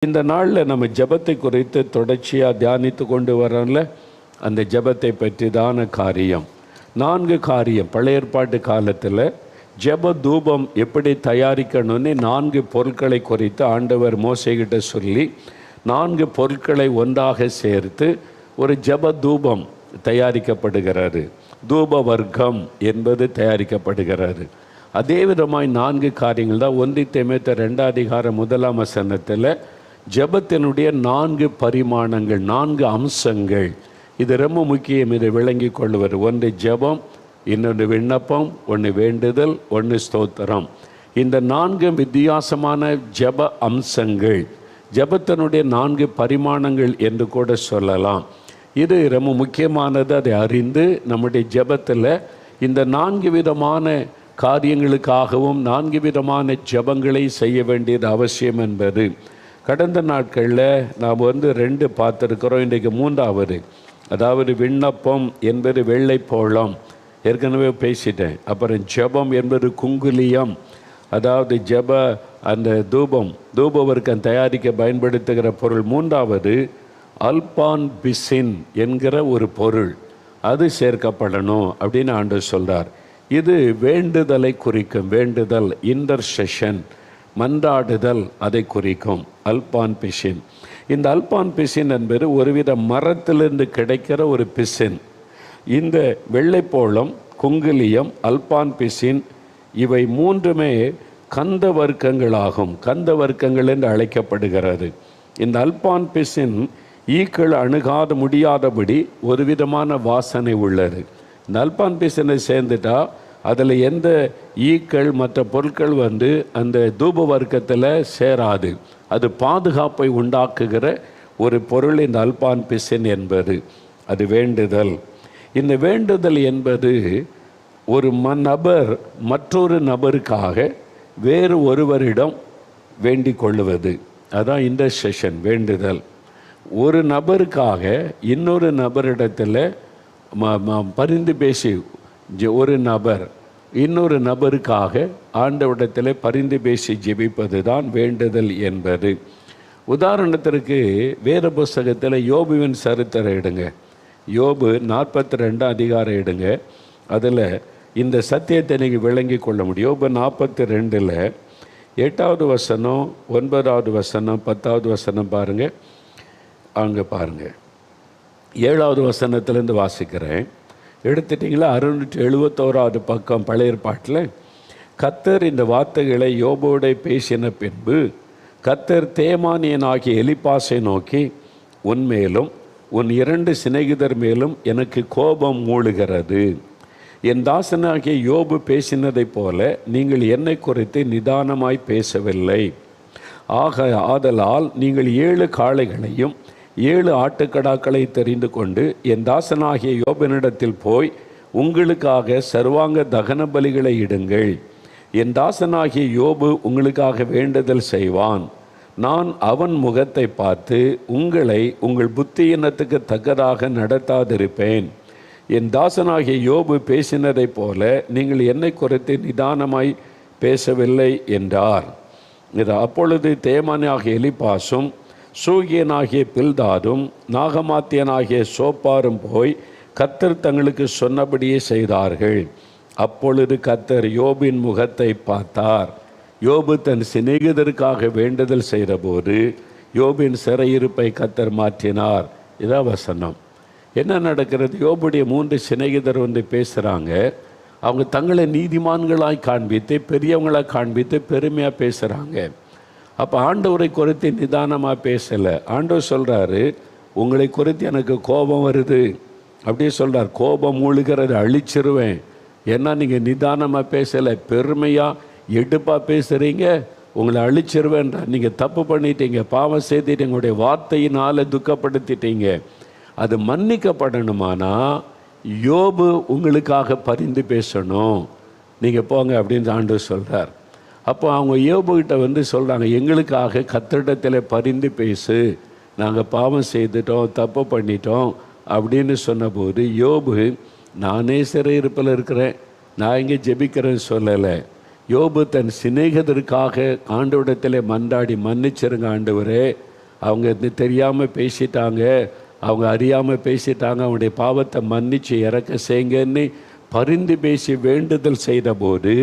இந்த நாளில் நம்ம ஜெபத்தை குறித்து தொடர்ச்சியாக தியானித்து கொண்டு வரோம்ல, அந்த ஜெபத்தை பற்றி தான காரியம் 4 காரியம். பழைய ஏற்பாட்டு காலத்தில் ஜெப தூபம் எப்படி தயாரிக்கணும்னு 4 பொருட்களை குறித்து ஆண்டவர் மோசேகிட்ட சொல்லி 4 பொருட்களை ஒன்றாக சேர்த்து ஒரு ஜெப தூபம் தயாரிக்கப்படுகிறாரு. தூப வர்க்கம் என்பது தயாரிக்கப்படுகிறாரு. அதே விதமாய் 4 காரியங்கள் தான் 1 தீமோத்தேயு 2 அதிகாரம் 1 வசனத்தில் ஜெபத்தினுடைய 4 பரிமாணங்கள், 4 அம்சங்கள். இது ரொம்ப முக்கியம். இதை விளங்கி கொள்வது. ஒன்று ஜெபம், இன்னொன்று விண்ணப்பம், ஒன்று வேண்டுதல், ஒன்று ஸ்தோத்திரம். இந்த 4 வித்தியாசமான ஜெப அம்சங்கள், ஜெபத்தினுடைய 4 பரிமாணங்கள் என்று கூட சொல்லலாம். இது ரொம்ப முக்கியமானது. அதை அறிந்து நம்முடைய ஜெபத்தில் இந்த 4 விதமான காரியங்களுக்காகவும் 4 விதமான ஜெபங்களை செய்ய வேண்டியது அவசியம் என்பது. கடந்த நாட்களில் நாம் 2 பார்த்துருக்கிறோம். இன்றைக்கு 3வது, அதாவது விண்ணப்பம் என்பது வெள்ளை போளம், ஏற்கனவே பேசிட்டேன். அப்புறம் ஜெபம் என்பது குங்குலியம், அதாவது ஜெப அந்த தூபவர்க்கம் தயாரிக்க பயன்படுத்துகிற பொருள். 3வது அல்பான் பிசின் என்கிற ஒரு பொருள், அது சேர்க்கப்படணும் அப்படின்னு ஆண்டவர் சொல்கிறார். இது வேண்டுதலை குறிக்கும். வேண்டுதல், இன்டர்செஷன், மன்றாடுதல், அதை குறிக்கும் அல்பான் பிசின். இந்த அல்பான் பிசின் என்பது ஒருவித மரத்திலிருந்து கிடைக்கிற ஒரு பிசின். இந்த வெள்ளைப்போளம், குங்குலியம், அல்பான் பிசின், இவை 3மே கந்த வர்க்கங்களாகும். கந்த வர்க்கங்கள் என்று அழைக்கப்படுகிறது. இந்த அல்பான் பிசின் ஈக்கள் அணுகாத முடியாதபடி ஒரு விதமான வாசனை உள்ளது. இந்த அல்பான் பிசினை சேர்ந்துட்டா அதில் எந்த ஈக்கள் மற்ற பொருட்கள் அந்த தூப வர்க்கத்தில் சேராது. அது பாதுகாப்பை உண்டாக்குகிற ஒரு பொருள் இந்த அல்பான் பிசின் என்பது. அது வேண்டுதல். இந்த வேண்டுதல் என்பது ஒரு நபர் மற்றொரு நபருக்காக வேறு ஒருவரிடம் வேண்டிக் கொள்ளுவது. அதான் இன்டர்செஷன், வேண்டுதல். ஒரு நபருக்காக இன்னொரு நபரிடத்தில் பரிந்து பேசி, ஒரு நபர் இன்னொரு நபருக்காக ஆண்டவரிடத்தில் பரிந்து பேசி ஜெபிப்பது தான் வேண்டுதல் என்பது. உதாரணத்திற்கு வேத புஸ்தகத்தில் யோபுவின் சரித்திரம் எடுங்க. யோபு 42 அதிகாரம் எடுங்க. அதில் இந்த சத்தியத்தை நீங்கள் விளங்கி கொள்ள முடியும். யோபு 42ல் 8வது வசனம், 9வது வசனம், 10வது வசனம் பாருங்கள். அங்கே பாருங்கள், 7வது வசனத்திலேருந்து வாசிக்கிறேன். எடுத்துட்டிங்களா? 671வது பக்கம் பழைய ஏற்பாட்டில். கர்த்தர் இந்த வார்த்தைகளை யோபோடே பேசின பின்பு கர்த்தர் தேமானியனாகிய எலிப்பாசை நோக்கி, உன்மேலும் உன் 2 சிநேகிதர் மேலும் எனக்கு கோபம் மூழுகிறது. என் தாசனாகிய யோபு பேசினதைப் போல நீங்கள் என்னை குறித்து நிதானமாய் பேசவில்லை. ஆதலால் நீங்கள் 7 காளைகளையும் 7 ஆட்டுக்கடாக்களை தெரிந்து கொண்டு என் தாசனாகிய யோபனிடத்தில் போய் உங்களுக்காக சர்வாங்க தகன பலிகளை இடுங்கள். என் தாசனாகிய யோபு உங்களுக்காக வேண்டுதல் செய்வான். நான் அவன் முகத்தை பார்த்து உங்களை உங்கள் புத்தியினத்துக்கு தக்கதாக நடத்தாதிருப்பேன். என் தாசனாகிய யோபு பேசினதைப் போல நீங்கள் என்னை குறித்து நிதானமாய் பேசவில்லை என்றார். இது அப்பொழுது தேமானியாகிய எலிப்பாசும் சூகியனாகிய பில்தாதும் நாகமாத்தியனாகிய சோப்பாரும் போய் கர்த்தர் தங்களுக்கு சொன்னபடியே செய்தார்கள். அப்பொழுது கர்த்தர் யோபின் முகத்தை பார்த்தார். யோபு தன் சிநேகிதருக்காக வேண்டுதல் செய்தபோது யோபின் சிறையிருப்பை கர்த்தர் மாற்றினார். இதான் வசனம். என்ன நடக்கிறது? யோபுடைய 3 சிநேகிதர் பேசுகிறாங்க. அவங்க தங்களை நீதிமான்களாய் காண்பித்து, பெரியவங்களாக காண்பித்து பெருமையாக பேசுகிறாங்க. அப்போ ஆண்டவரை குறித்து நிதானமாக பேசலை. ஆண்டவர் சொல்கிறாரு, உங்களை குறித்து எனக்கு கோபம் வருது அப்படியே சொல்கிறார். கோபம் மூழ்கிறது, அழிச்சிருவேன். ஏன்னா நீங்கள் நிதானமாக பேசலை, பெருமையாக எடுப்பாக பேசுகிறீங்க, உங்களை அழிச்சிருவேன்ற. நீங்கள் தப்பு பண்ணிட்டீங்க, பாவம் செய்துட்டு எங்களுடைய வார்த்தையினால் துக்கப்படுத்திட்டீங்க. அது மன்னிக்கப்படணுமானா யோபு உங்களுக்காக பரிந்து பேசணும். நீங்கள் போங்க அப்படின்னு ஆண்டவர் சொல்கிறார். அப்போ அவங்க யோபுகிட்ட சொல்கிறாங்க, எங்களுக்காக கர்த்தரிடத்தில் பரிந்து பேசு, நாங்கள் பாவம் செய்துட்டோம், தப்பு பண்ணிட்டோம் அப்படின்னு சொன்னபோது யோபு, நானே சிறையிருப்பில் இருக்கிறேன், நான் இங்கே ஜெபிக்கிறேன்னு சொல்லலை. யோபு தன் சிநேகிதருக்காக ஆண்டவரிடத்தில் மன்றாடி, மன்னிச்சிருங்க ஆண்டவரே, அவங்க தெரியாமல் பேசிட்டாங்க, அவங்க அறியாமல் பேசிட்டாங்க, அவங்களுடைய பாவத்தை மன்னித்து இறக்க செய்யுங்கன்னு பரிந்து பேசி வேண்டுதல் செய்தபோது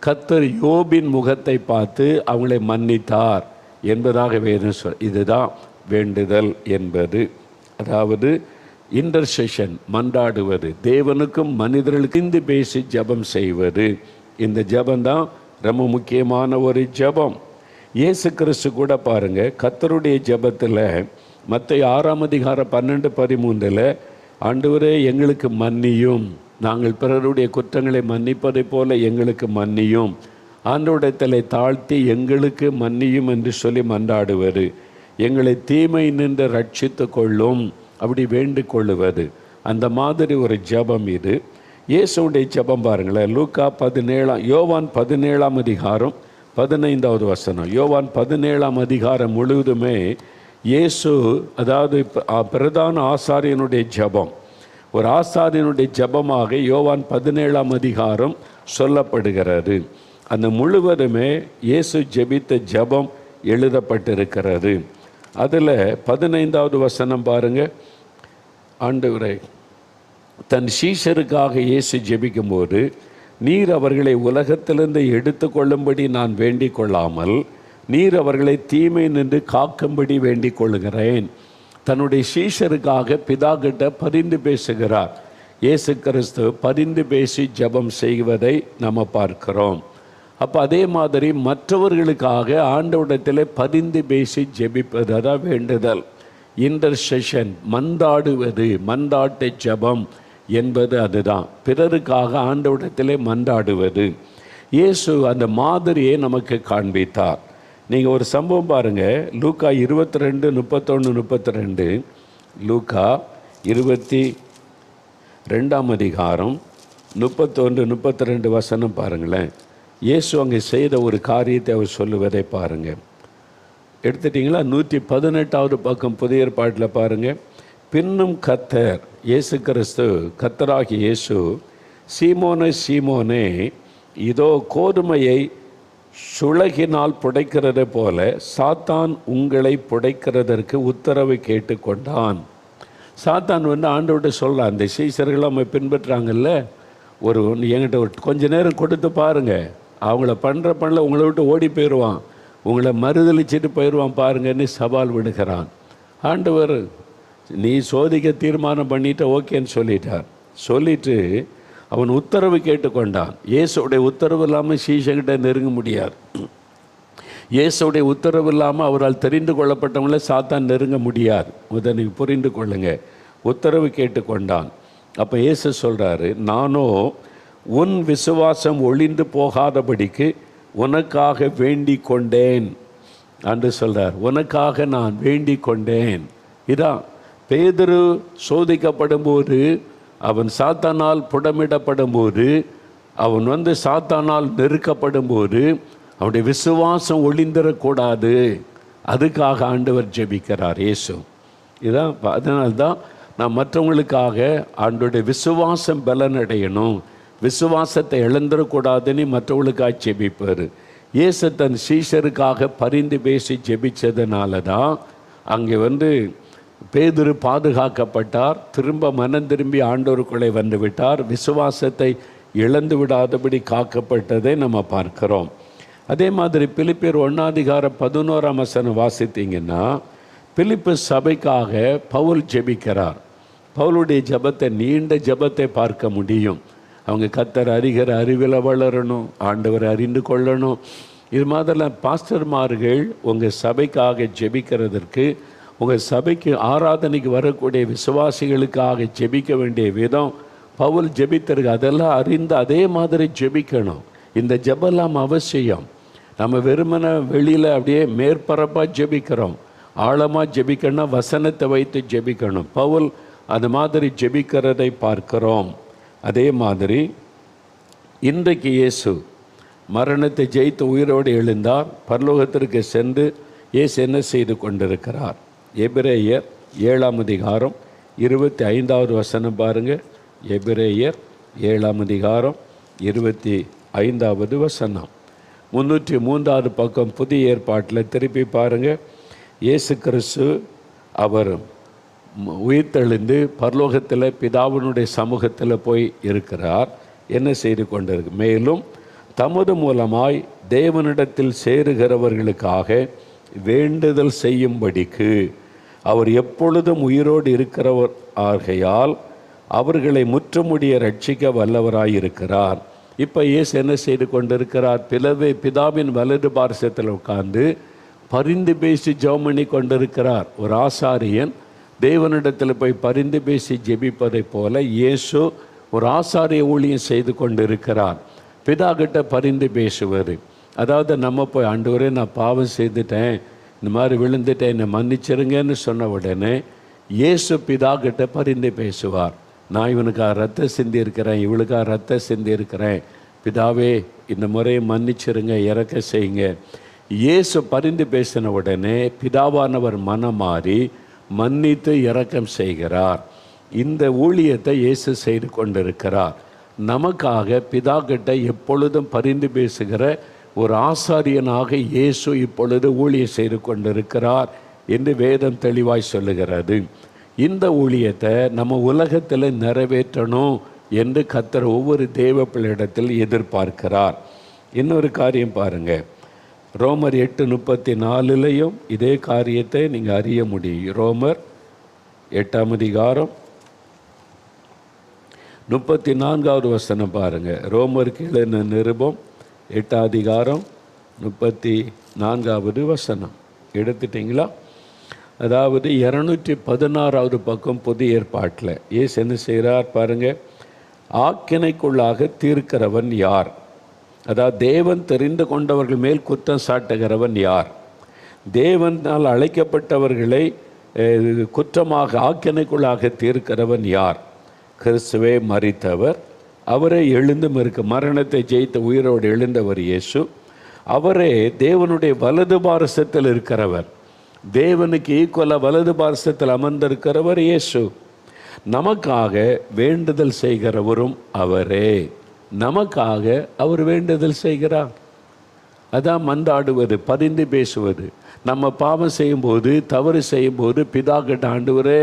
கர்த்தர் யோபின் முகத்தை பார்த்து அவங்களை மன்னித்தார் என்பதாக வேதம் இதுதான் வேண்டுதல் என்பது. அதாவது இன்டர்செஷன், மன்றாடுவது, தேவனுக்கும் மனிதர்களுக்கும் இந்து பேசி ஜெபம் செய்வது. இந்த ஜெபம்தான் ரொம்ப முக்கியமான ஒரு ஜெபம். இயேசு கிறிஸ்து கூட பாருங்கள், கர்த்தருடைய ஜெபத்தில் மத்தேயு 6:12-13 ஆண்டவரே எங்களுக்கு மன்னியும், நாங்கள் பிறருடைய குற்றங்களை மன்னிப்பதை போல எங்களுக்கு மன்னியும், ஆண்டவரிடத்தில் தாழ்த்தி எங்களுக்கு மன்னியும் என்று சொல்லி மன்றாடுவது, எங்களை தீமை நின்று ரட்சித்து கொள்ளும் அப்படி வேண்டிக் கொள்ளுவது. அந்த மாதிரி ஒரு ஜெபம் இது. இயேசுடைய ஜெபம் பாருங்களேன், லூக்கா 17, யோவான் 17:15. யோவான் 17 முழுவதுமே இயேசு, அதாவது பிரதான ஆசாரியனுடைய ஜெபம், ஒரு ஆசாரியனுடைய ஜெபமாக யோவான் 17 சொல்லப்படுகிறது. அந்த முழுவதுமே இயேசு ஜெபித்த ஜெபம் எழுதப்பட்டிருக்கிறது. அதில் 15 பாருங்கள், ஆண்டவரே தன் சீஷருக்காக இயேசு ஜெபிக்கும்போது, நீர் அவர்களை உலகத்திலிருந்து எடுத்து கொள்ளும்படி நான் வேண்டிக் கொள்ளாமல் நீர் அவர்களை தீமை நின்று காக்கும்படி வேண்டிக் கொள்கிறேன். தன்னுடைய சீஷருக்காக பிதா கிட்ட பரிந்து பேசுகிறார். இயேசு கிறிஸ்து பரிந்து பேசி ஜெபம் செய்வதை நம்ம பார்க்கிறோம். அப்போ அதே மாதிரி மற்றவர்களுக்காக ஆண்டவரிடத்தில் பரிந்து பேசி ஜெபிப்பது, அதான் வேண்டுதல், இன்டர்செஷன், மன்றாடுவது, மன்றாட்டு ஜெபம் என்பது அதுதான். பிறருக்காக ஆண்டவரிடத்திலே மன்றாடுவது. இயேசு அந்த மாதிரியை நமக்கு காண்பித்தார். நீங்கள் ஒரு சம்பவம் பாருங்கள், லூக்கா 22:31-32, லூக்கா 22:32 பாருங்களேன். இயேசு அங்கே செய்த ஒரு காரியத்தை அவர் சொல்லுவதை பாருங்கள். எடுத்துட்டிங்களா? 118 பக்கம் புதிய ஏற்பாட்டில் பாருங்கள். பின்னும் கர்த்தர், இயேசு கிறிஸ்து, கர்த்தராகி இயேசு, சீமோனே சீமோனே, இதோ கோதுமையை சுளகினால் புடைக்கிறது போல சாத்தான் உங்களை புடைக்கிறதற்கு உத்தரவு கேட்டுக்கொண்டான். சாத்தான் ஆண்டவர்கிட்ட சொல்கிறான், அந்த சீசர்கள் நம்ம பின்பற்றுறாங்கல்ல, என்கிட்ட கொஞ்ச நேரம் கொடுத்து பாருங்கள், அவங்கள பண்ணல உங்களை விட்டு ஓடி போயிடுவான், உங்களை மறுதளிச்சிட்டு போயிடுவான் பாருங்கன்னு சவால் விடுகிறான். ஆண்டவர் நீ சோதிக்க தீர்மானம் பண்ணிட்ட, ஓகேன்னு சொல்லிட்டு அவன் உத்தரவு கேட்டுக்கொண்டான். இயேசுடைய உத்தரவு இல்லாமல் சீஷங்கிட்ட நெருங்க முடியாது. இயேசுடைய உத்தரவு இல்லாமல் அவரால் தெரிந்து கொள்ளப்பட்டவங்கள சாத்தான் நெருங்க முடியாது. இதை நீங்கள் புரிந்து கொள்ளுங்க. உத்தரவு கேட்டுக்கொண்டான். அப்போ இயேசு சொல்கிறாரு, நானோ உன் விசுவாசம் ஒளிந்து போகாதபடிக்கு உனக்காக வேண்டிக் கொண்டேன் என்று சொல்கிறார். உனக்காக நான் வேண்டிக் கொண்டேன். இதான் பேதுரு சோதிக்கப்படும் போது, அவன் சாத்தானால் புடமிடப்படும் போது, அவன் சாத்தானால் நெருக்கப்படும் போது அவனுடைய விசுவாசம் ஒளிந்திடக்கூடாது, அதுக்காக ஆண்டவர் ஜெபிக்கிறார் இயேசு. இதான் அதனால்தான் நான் மற்றவங்களுக்காக ஆண்டோடைய விசுவாசம் பலனடையணும், விசுவாசத்தை இழந்துடக்கூடாதுன்னு மற்றவங்களுக்காக ஜெபிப்பார். இயேசு தன் சீஷருக்காக பரிந்து பேசி ஜெபிச்சதுனால தான் அங்கே பேதுரு பாதுகாக்கப்பட்டார். திரும்ப மனம் திரும்பி ஆண்டவருக்குள்ளே வந்து விட்டார். விசுவாசத்தை இழந்து விடாதபடி காக்கப்பட்டதை நம்ம பார்க்கிறோம். அதே மாதிரி பிலிப்பியர் 1:11 வாசித்தீங்கன்னா, பிலிப்பு சபைக்காக பவுல் ஜெபிக்கிறார். பவுலுடைய ஜெபத்தை, நீண்ட ஜெபத்தை பார்க்க முடியும். அவங்க கர்த்தர் அறிகிற அறிவில் வளரணும், ஆண்டவரை அறிந்து கொள்ளணும். இது மாதிரிலாம் பாஸ்டர்மார்கள் உங்கள் சபைக்காக ஜெபிக்கிறதற்கு, உங்கள் சபைக்கு ஆராதனைக்கு வரக்கூடிய விசுவாசிகளுக்காக ஜெபிக்க வேண்டிய விதம் பவுல் ஜெபித்திருக்கு. அதெல்லாம் அறிந்து அதே மாதிரி ஜெபிக்கணும். இந்த ஜெபெல்லாம் அவசியம். நம்ம வெறுமன வெளியில் அப்படியே மேற்பரப்பாக ஜெபிக்கிறோம். ஆழமாக ஜெபிக்கணும், வசனத்தை வைத்து ஜெபிக்கணும். பவுல் அது மாதிரி ஜெபிக்கிறதை பார்க்கிறோம். அதே மாதிரி இன்றைக்கு இயேசு மரணத்தை ஜெயித்து உயிரோடு எழுந்தார். பரலோகத்திற்கு சென்று இயேசு என்ன செய்து கொண்டிருக்கிறார்? எபிரேயர் 7:25 பாருங்கள். எபிரேயர் 7:25 303 பக்கம் புதிய ஏற்பாட்டில் திருப்பி பாருங்கள். இயேசு கிறிஸ்து அவர் உயிர்த்தெழுந்து பரலோகத்தில் பிதாவினுடைய சமூகத்தில் போய் இருக்கிறார். என்ன செய்து கொண்டிருக்கு? மேலும் தமது மூலமாய் தேவனிடத்தில் சேருகிறவர்களுக்காக வேண்டுதல் செய்யும்படிக்கு அவர் எப்பொழுதும் உயிரோடு இருக்கிறவர் ஆகையால் அவர்களை முற்றுமுடிய ரட்சிக்க வல்லவராயிருக்கிறார். இப்போ இயேசு என்ன செய்து கொண்டிருக்கிறார்? பிதாவின் வலது பார்சத்தில் உட்கார்ந்து பரிந்து பேசி ஜெபம் பண்ணி கொண்டிருக்கிறார். ஒரு ஆசாரியன் தேவனிடத்தில் போய் பரிந்து பேசி ஜெபிப்பதை போல இயேசு ஒரு ஆசாரிய ஊழியம் செய்து கொண்டிருக்கிறார். பிதா கிட்ட பரிந்து பேசுவது, அதாவது நம்ம போய் ஆண்டவரே நான் பாவம் செய்துட்டேன், இந்த மாதிரி விழுந்துட்டேன், என்னை மன்னிச்சிருங்கன்னு சொன்ன உடனே இயேசு பிதா கிட்ட பரிந்து பேசுவார். நான் இவனுக்காக ரத்தம் சிந்தி இருக்கிறேன், இவளுக்காக ரத்தம் சிந்தி இருக்கிறேன், பிதாவே இந்த முறையை மன்னிச்சிருங்க, இறக்க செய்யுங்க. இயேசு பரிந்து பேசின உடனே பிதாவானவர் மனம் மாறி மன்னித்து இரக்கம் செய்கிறார். இந்த ஊழியத்தை இயேசு செய்து கொண்டிருக்கிறார். நமக்காக பிதா கிட்ட எப்பொழுதும் பரிந்து பேசுகிற ஒரு ஆசாரியனாக இயேசு இப்பொழுது ஊழியம் செய்து கொண்டிருக்கிறார் என்று வேதம் தெளிவாய் சொல்லுகிறது. இந்த ஊழியத்தை நம்ம உலகத்தில் நிறைவேற்றணும் என்று கர்த்தர் ஒவ்வொரு தேவ பிள்ளையிடத்தில் எதிர்பார்க்கிறார். இன்னொரு காரியம் பாருங்கள், ரோமர் 8:34 இதே காரியத்தை நீங்கள் அறிய முடியும். ரோமர் 8ஆம் அதிகாரம் 34வது வசனம் பாருங்கள். ரோமருக்கு எழுதின நிருபம் 8ஆம் அதிகாரம் 34வது வசனம் எடுத்துட்டிங்களா? அதாவது 216வது பக்கம் புதிய ஏற்பாட்டில் இயேசு என்ன செய்கிறார் பாருங்கள். ஆக்கினைக்குள்ளாக தீர்க்கிறவன் யார்? அதாவது தேவன் தெரிந்து கொண்டவர்கள் மேல் குற்றம் சாட்டுகிறவன் யார்? தேவனால் அழைக்கப்பட்டவர்களை குற்றமாக ஆக்கினைக்குள்ளாக தீர்க்கிறவன் யார்? கிறிஸ்துவே மரித்தவர், அவரே எழுந்தும் இருக்க மரணத்தை ஜெயித்த உயிரோடு எழுந்தவர் இயேசு. அவரே தேவனுடைய வலது பாரசத்தில் இருக்கிறவர், தேவனுக்கு ஈக்குவலாக வலது பாரசத்தில் அமர்ந்திருக்கிறவர் இயேசு. நமக்காக வேண்டுதல் செய்கிறவரும் அவரே. நமக்காக அவர் வேண்டுதல் செய்கிறார். அதான் மன்றாடுவது, பரிந்து பேசுவது. நம்ம பாவம் செய்யும்போது, தவறு செய்யும்போது பிதா கிட்ட ஆண்டவரே,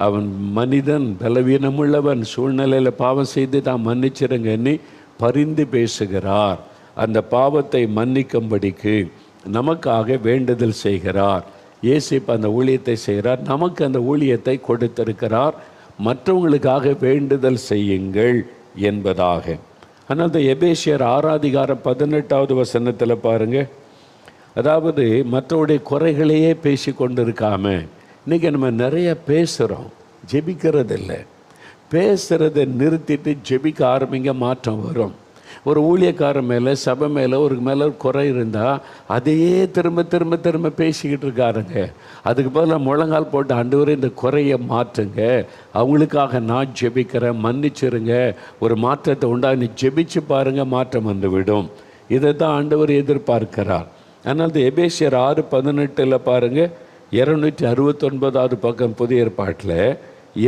அவன் மனிதன், பலவீனமுள்ளவன், சூழ்நிலையில் பாவம் செய்து தான் மன்னிச்சிருங்கன்னு பரிந்து பேசுகிறார். அந்த பாவத்தை மன்னிக்கும்படிக்கு நமக்காக வேண்டுதல் செய்கிறார். இயேசு இப்போ அந்த ஊழியத்தை செய்கிறார், நமக்கு அந்த ஊழியத்தை கொடுத்திருக்கிறார். மற்றவங்களுக்காக வேண்டுதல் செய்யுங்கள் என்பதாக. ஆனால் இந்த எபேசியர் 6:18 வசனத்தில் பாருங்கள், அதாவது மற்றவருடைய குறைகளையே பேசி கொண்டு இருக்காம, இன்றைக்கி நம்ம நிறைய பேசுகிறோம், ஜெபிக்கிறதில்லை. பேசுகிறத நிறுத்திட்டு ஜெபிக்க ஆரம்பிங்க, மாற்றம் வரும். ஒரு ஊழியக்காரன் மேலே, சபை மேலே ஒரு குறை இருந்தால் அதையே திரும்ப திரும்ப திரும்ப பேசிக்கிட்டு இருக்காருங்க. அதுக்கு பதிலாக முழங்கால் போட்டு ஆண்டவரே இந்த குறையை மாற்றுங்க, அவங்களுக்காக நான் ஜெபிக்கிறேன், மன்னிச்சிருங்க, ஒரு மாற்றத்தை உண்டாகி ஜெபிச்சு பாருங்கள், மாற்றம் வந்துவிடும். இதை தான் ஆண்டவர் எதிர்பார்க்கிறார். ஆனால் இந்த எபேசியர் 6:18 பாருங்கள், 269வது பக்கம் புதிய ஏற்பாட்டில்,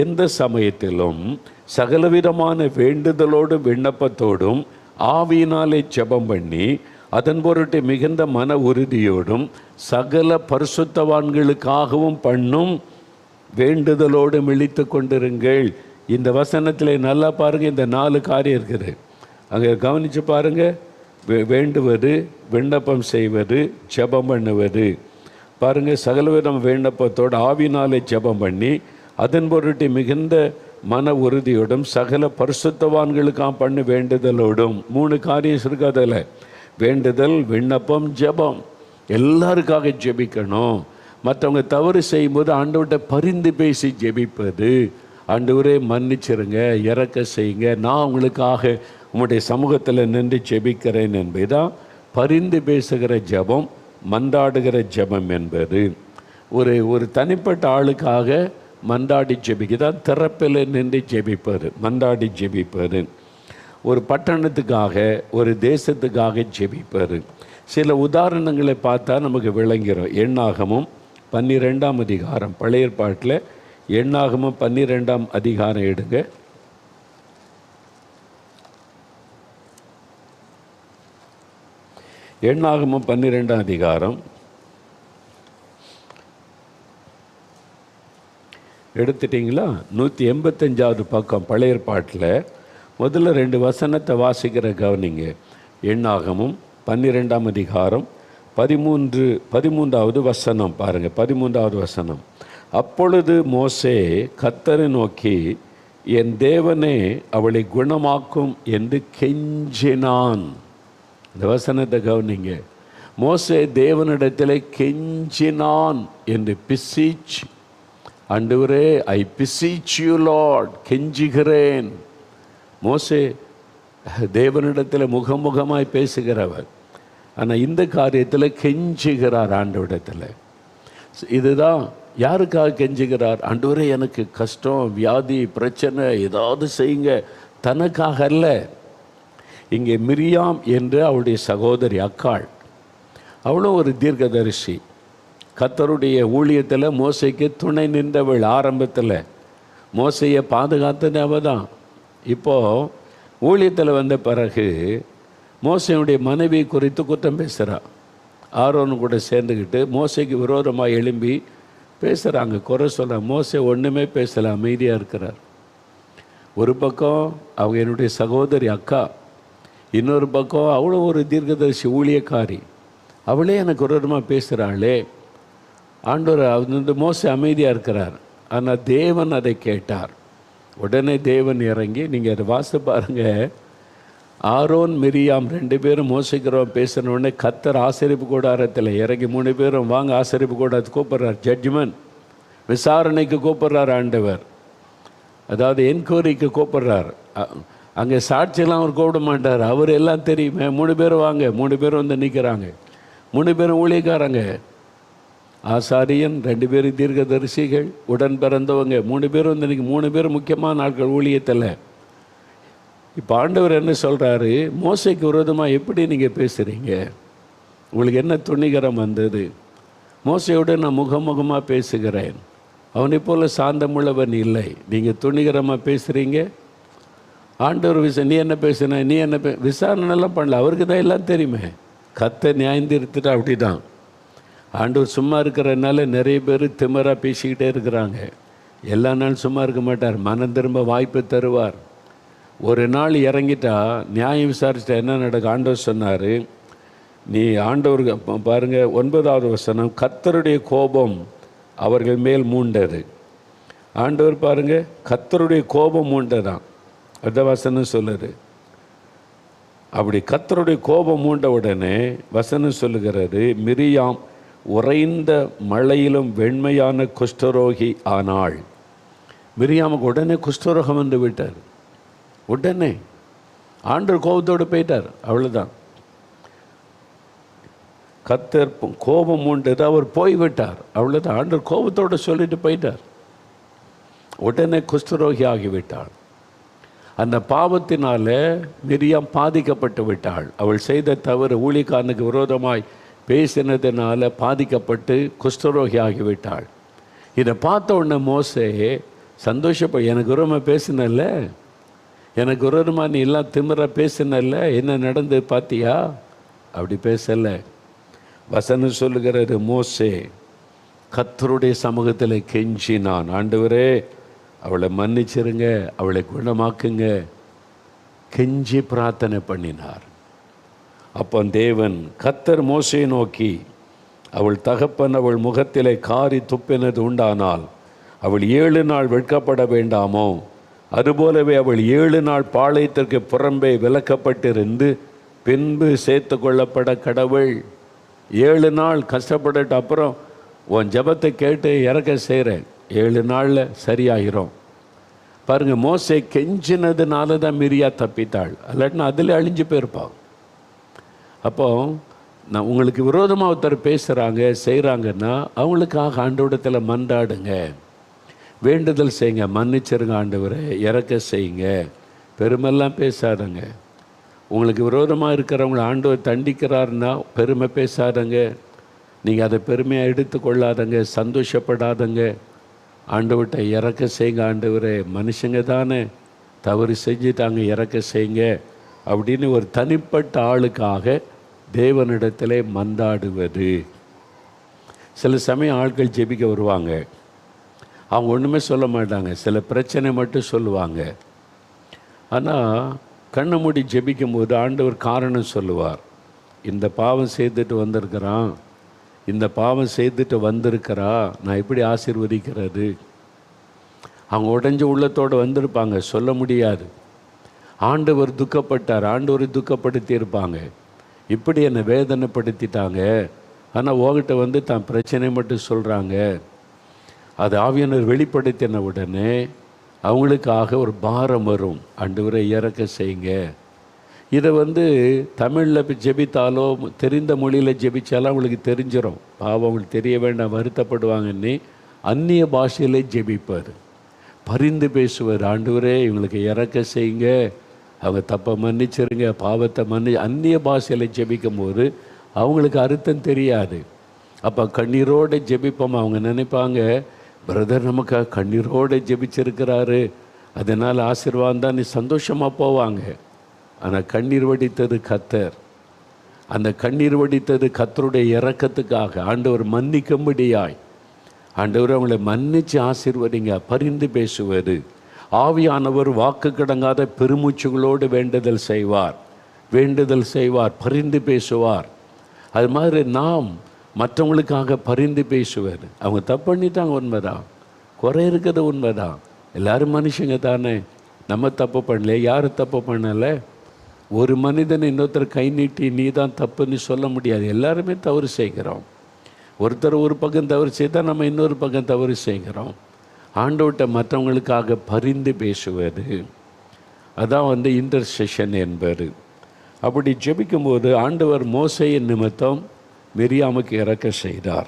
எந்த சமயத்திலும் சகலவிதமான வேண்டுதலோடும் விண்ணப்பத்தோடும் ஆவியினாலே ஜெபம் பண்ணி அதன் பொருட்டு மிகுந்த மன உறுதியோடும் சகல பரிசுத்தவான்களுக்காகவும் பண்ணும் வேண்டுதலோடு இழித்து கொண்டிருங்கள். இந்த வசனத்தில் நல்லா பாருங்கள், இந்த 4 காரியம் இருக்குது. அங்கே கவனித்து பாருங்கள். வேண்டுவது, விண்ணப்பம் செய்வது, ஜெபம் பண்ணுவது. பாருங்கள், சகலவிதம் விண்ணப்பத்தோடு ஆவியினாலே ஜெபம் பண்ணி அதன் பொருட்டு மிகுந்த மன உறுதியோடும் சகல பரிசுத்தவான்களுக்காக பண்ணு வேண்டுதலோடும். 3 காரியம் இருக்காதில். வேண்டுதல், விண்ணப்பம், ஜெபம். எல்லாருக்காக ஜெபிக்கணும். மற்றவங்க தவறு செய்யும்போது ஆண்டவர்கிட்ட பரிந்து பேசி ஜெபிப்பது. ஆண்டவரே மன்னிச்சிருங்க, இறக்க செய்யுங்க, நான் உங்களுக்காக உங்களுடைய சமூகத்தில் நின்று ஜெபிக்கிறேன் என்பதுதான் பரிந்து பேசுகிற ஜெபம், மன்றாடுகிற ஜெபம் என்பது. ஒரு தனிப்பட்ட ஆளுக்காக மன்றாடி ஜெபிக்குதான் திறப்பில் நின்று ஜெபிப்பது, மன்றாடி ஜெபிப்பது. ஒரு பட்டணத்துக்காக, ஒரு தேசத்துக்காக ஜெபிப்பது. சில உதாரணங்களை பார்த்தா நமக்கு விளங்கிறோம். எண்ணாகமும் 12ஆம் அதிகாரம், பழைய ஏற்பாட்டில் எண்ணாகமும் 12ஆம் அதிகாரம் எடுங்க. எண்ணாகமும் 12ஆம் அதிகாரம் எடுத்துட்டிங்களா? 185வது பக்கம் பழைய ஏற்பாட்டில் முதல்ல 2 வசனத்தை வாசிக்கிற கவனிங்க. எண்ணாகமும் 12ஆம் அதிகாரம் 13வது வசனம் பாருங்கள். 13வது வசனம். அப்பொழுது மோசே கர்த்தரை நோக்கி, என் தேவனே அவளை குணமாக்கும் என்று கெஞ்சினான். இந்த வசனத்தை கவனிங்க. மோசே தேவனிடத்தில் கெஞ்சினான் என்று பிசீச். ஆண்டவரே, ஐ பிசீச் யூ லார்ட், கெஞ்சுகிறேன். மோசே தேவனிடத்தில் முகமுகமாய் பேசுகிறவர், ஆனால் இந்த காரியத்தில் கெஞ்சுகிறார் ஆண்டவரிடத்தில். இதுதான் யாருக்காக கெஞ்சுகிறார்? ஆண்டவரே எனக்கு கஷ்டம், வியாதி, பிரச்சனை, ஏதாவது செய்யுங்க. தனக்காக அல்ல. இங்கே மிரியாம் என்று அவளுடைய சகோதரி அக்காள், அவளும் ஒரு தீர்க்கதரிசி. கர்த்தருடைய ஊழியத்தில் மோசைக்கு துணை நின்றவள். ஆரம்பத்தில் மோசையை பாதுகாத்தது அவள் தான். இப்போது ஊழியத்தில் வந்த பிறகு மோசையுடைய மனைவி குறித்து குற்றம் பேசுகிறாள். ஆரோன்னு கூட சேர்ந்துக்கிட்டு மோசைக்கு விரோதமாக எழும்பி பேசுகிறாங்க, குறை சொல்கிறாங்க. மோசை ஒன்றுமே பேசலை, அமைதியாக இருக்கிறார். ஒரு பக்கம் அவங்க என்னுடைய சகோதரி அக்கா, இன்னொரு பக்கம் அவளும் ஒரு தீர்க்கதரிசி ஊழியக்காரி. அவளே எனக்கு விரோதமாக பேசுகிறாளே. ஆண்டவர் வந்து மோசை அமைதியாக இருக்கிறார். ஆனால் தேவன் அதை கேட்டார். உடனே தேவன் இறங்கி, நீங்கள் அதை வாச பாருங்கள். ஆரோன் மிரியாம் 2 பேரும் மோசைக்கிறோம் பேசின உடனே கர்த்தர் ஆசரிப்பு கூடாரத்தில் இறங்கி 3 பேரும் வாங்க ஆசரிப்பு கூடாரத்துக்கு கூப்பிட்றார். ஜட்ஜ்மெண்ட், விசாரணைக்கு கூப்பிட்றார் ஆண்டவர். அதாவது என்கொயரிக்கு கூப்பிட்றார். அங்கே சாட்சியெல்லாம் அவர் கூப்பிட மாட்டார். அவர் எல்லாம் தெரியுமே. 3 பேரும் வாங்க. 3 பேரும் வந்து நிற்கிறாங்க. 3 பேரும் ஊழியக்காரங்க. ஆசாரியன், 2 பேரும் தீர்க்கதரிசிகள், உடன் பிறந்தவங்க 3 பேரும் வந்து இன்றைக்கி 3 பேரும் முக்கியமான ஆட்கள் ஊழியத்தில். இப்போ ஆண்டவர் என்ன சொல்கிறாரு? மோசைக்கு விரோதமாக எப்படி நீங்கள் பேசுகிறீங்க? உங்களுக்கு என்ன துணிகரம் வந்தது? மோசையோடு நான் முகமுகமாக பேசுகிறேன், அவனை போல் சாந்தமுள்ளவன் இல்லை. நீங்கள் துணிகரமாக பேசுகிறீங்க. ஆண்டவர் நீ என்ன பேசுன, நீ என்ன விசாரணைலாம் பண்ணல. அவருக்கு தான் எல்லாம் தெரியுமே. கர்த்தர் நியாயந்தீர்த்துட்டு அப்படி தான். ஆண்டவர் சும்மா இருக்கிறதுனால நிறைய பேர் திமிராக பேசிக்கிட்டே இருக்கிறாங்க. எல்லா நாளும் சும்மா இருக்க மாட்டார். மனம் திரும்ப வாய்ப்பு தருவார். ஒரு நாள் இறங்கிட்டா நியாயம் விசாரிச்சிட்டா என்ன நடக்கும்? ஆண்டவர் சொன்னார், நீ ஆண்டவருக்கு பாருங்கள் 9வது வசனம், கர்த்தருடைய கோபம் அவர்கள் மேல் மூண்டது. ஆண்டவர் பாருங்கள், கர்த்தருடைய கோபம் மூண்டதான் அந்த வசனம் சொல்லுது. அப்படி கர்த்தருடைய கோபம் மூண்ட உடனே வசனம் சொல்லுகிறது, மிரியாம் உறைந்த மழையிலும் வெண்மையான குஷ்டரோகி ஆனாள். மிரியாமுக்கு உடனே குஷ்டரோகம் வந்து விட்டார். உடனே ஆண்டவர் கோபத்தோடு போயிட்டார். அவ்வளோதான். கர்த்தர் கோபம் உண்டது, அவர் போய்விட்டார். அவ்வளோதான். ஆண்டவர் கோபத்தோடு சொல்லிட்டு போயிட்டார். உடனே குஷ்டரோகி ஆகிவிட்டாள். அந்த பாவத்தினால மிரியாம் பாதிக்கப்பட்டு விட்டாள். அவள் செய்த தவறு, ஊழியக்காரனுக்கு விரோதமாய் பேசினதுனால பாதிக்கப்பட்டு குஷ்டரோகி ஆகிவிட்டாள். இதை பார்த்த உடனே மோசே எனக்கு விரோதமாக பேசினல்ல, எனக்கு விரோதமாக நீ எல்லாம் திமிராக பேசினல்ல, என்ன நடந்து பார்த்தியா? அப்படி பேசலை. வசனம் சொல்லுகிறது, மோசே கர்த்தருடைய சமூகத்தில் கெஞ்சினான். ஆண்டவரே அவளை மன்னிச்சிருங்க, அவளை குணமாக்குங்க, கெஞ்சி பிரார்த்தனை பண்ணினார். அப்போ தேவன் கர்த்தர் மோசையை நோக்கி, அவள் தகப்பன் அவள் முகத்திலே காரி துப்பினது உண்டானால் அவள் 7 நாள் வெட்கப்பட வேண்டாமோ? அதுபோலவே அவள் 7 நாள் பாளையத்திற்கு புறம்பே விலக்கப்பட்டிருந்து பின்பு சேர்த்து கொள்ளப்பட கடவுள். 7 நாள் கஷ்டப்பட்டு அப்புறம் உன் ஜபத்தை கேட்டு இறக்க செய்கிறேன். 7 நாளில் சரியாகிரும். பாருங்கள், மோசே கெஞ்சினதுனால தான் மிரியா தப்பித்தாள். இல்லாட்டினா அதில் அழிஞ்சு போயிருப்பாள். அப்போது நான் உங்களுக்கு விரோதமாக ஒருத்தர் பேசுகிறாங்க செய்கிறாங்கன்னா அவங்களுக்காக ஆண்டவரிடத்தில் மன்றாடுங்க, வேண்டுதல் செய்யுங்க, மன்னிச்சிருங்க ஆண்டவரை, இறக்க செய்யுங்க, பெருமெல்லாம் பேசாதங்க. உங்களுக்கு விரோதமாக இருக்கிறவங்கள ஆண்டவர் தண்டிக்கிறாருன்னா பெருமை பேசாதங்க. நீங்கள் அதை பெருமையாக எடுத்துக்கொள்ளாதங்க, சந்தோஷப்படாதங்க. ஆண்டவர்கிட்ட இறக்க செய்யுங்க. ஆண்டவரே, மனுஷங்க தானே தவறு செஞ்சுட்டாங்க, இறக்க செய்யுங்க அப்படின்னு ஒரு தனிப்பட்ட ஆளுக்காக தேவனிடத்திலே மன்றாடுவது. சில சமயம் ஆட்கள் ஜெபிக்க வருவாங்க. அவங்க ஒன்றுமே சொல்ல மாட்டாங்க, சில பிரச்சனை மட்டும் சொல்லுவாங்க. ஆனால் கண்ணை மூடி ஜெபிக்கும் போது ஆண்டவர் காரணம் சொல்லுவார். இந்த பாவம் செய்துட்டு வந்திருக்கிறான், இந்த பாவம் செய்துட்டு வந்திருக்கிறா, நான் எப்படி ஆசீர்வதிக்கிறது? அவங்க உடைஞ்ச உள்ளத்தோடு வந்திருப்பாங்க, சொல்ல முடியாது. ஆண்டவர் துக்கப்பட்டார், ஆண்டவர் துக்கப்படுத்தி இருப்பாங்க, இப்படி என்னை வேதனைப்படுத்திட்டாங்க, ஆனால் உங்ககிட்ட வந்து தான் பிரச்சனை மட்டும் சொல்கிறாங்க. அது ஆவியானவர் வெளிப்படுத்தின உடனே அவங்களுக்காக ஒரு பாரம் வரும், ஆண்டவரை இறக்க செய்யுங்க. இதை வந்து தமிழில் ஜெபித்தாலோ தெரிந்த மொழியில் ஜெபித்தாலும் அவங்களுக்கு தெரிஞ்சிடும், பாவம் அவங்களுக்கு தெரிய வேண்டாம், வருத்தப்படுவாங்கன்னு அந்நிய பாஷையிலே ஜெபிப்பார், பரிந்து பேசுவார். ஆண்டவரே இவங்களுக்கு இறக்க செய்யுங்க, அவங்க தப்பை மன்னிச்சிருங்க, பாவத்தை அந்நிய பாஷையில் ஜெபிக்கும் போது அவங்களுக்கு அர்த்தம் தெரியாது. அப்போ கண்ணீரோடு ஜெபிப்போம். அவங்க நினைப்பாங்க, பிரதர் நமக்காக கண்ணீரோடு ஜெபிச்சிருக்கிறாரு, அதனால் ஆசீர்வாதம் தான், நீ சந்தோஷமாக போவாங்க. ஆனால் கண்ணீர் வடித்தது கர்த்தர். அந்த கண்ணீர் வடித்தது கர்த்தருடைய இரக்கத்துக்காக, ஆண்டவர் மன்னிக்கும்படியாய். ஆண்டவர் அவங்களை மன்னித்து ஆசீர்வதிங்க, பரிந்து பேசுவது. ஆவியானவர் வாக்கு கடங்காத பெருமூச்சுகளோடு வேண்டுதல் செய்வார், பரிந்து பேசுவார். அது மாதிரி நாம் மற்றவங்களுக்காக பரிந்து பேசுவார். அவங்க தப்பு பண்ணிட்டாங்க, உண்மைதான், குறை இருக்கிறது உண்மைதான், எல்லோரும் மனுஷங்க தானே, நம்ம தப்பு பண்ணல, யாரும் தப்பு பண்ணலை. ஒரு மனிதனை இன்னொருத்தர் கை நீட்டி நீ தான் தப்புன்னு சொல்ல முடியாது, எல்லாருமே தவறு செய்கிறோம். ஒருத்தர் ஒரு பக்கம் தவறு செய்தால் நம்ம இன்னொரு பக்கம் தவறு செய்கிறோம். ஆண்டவர்கிட்ட மற்றவங்களுக்காக பரிந்து பேசுவது, அதான் வந்து இன்டர்செஷன் என்பது. அப்படி ஜெபிக்கும்போது ஆண்டவர் மோசேயின் நிமித்தம் மிரியாமுக்கு இறக்க செய்தார்.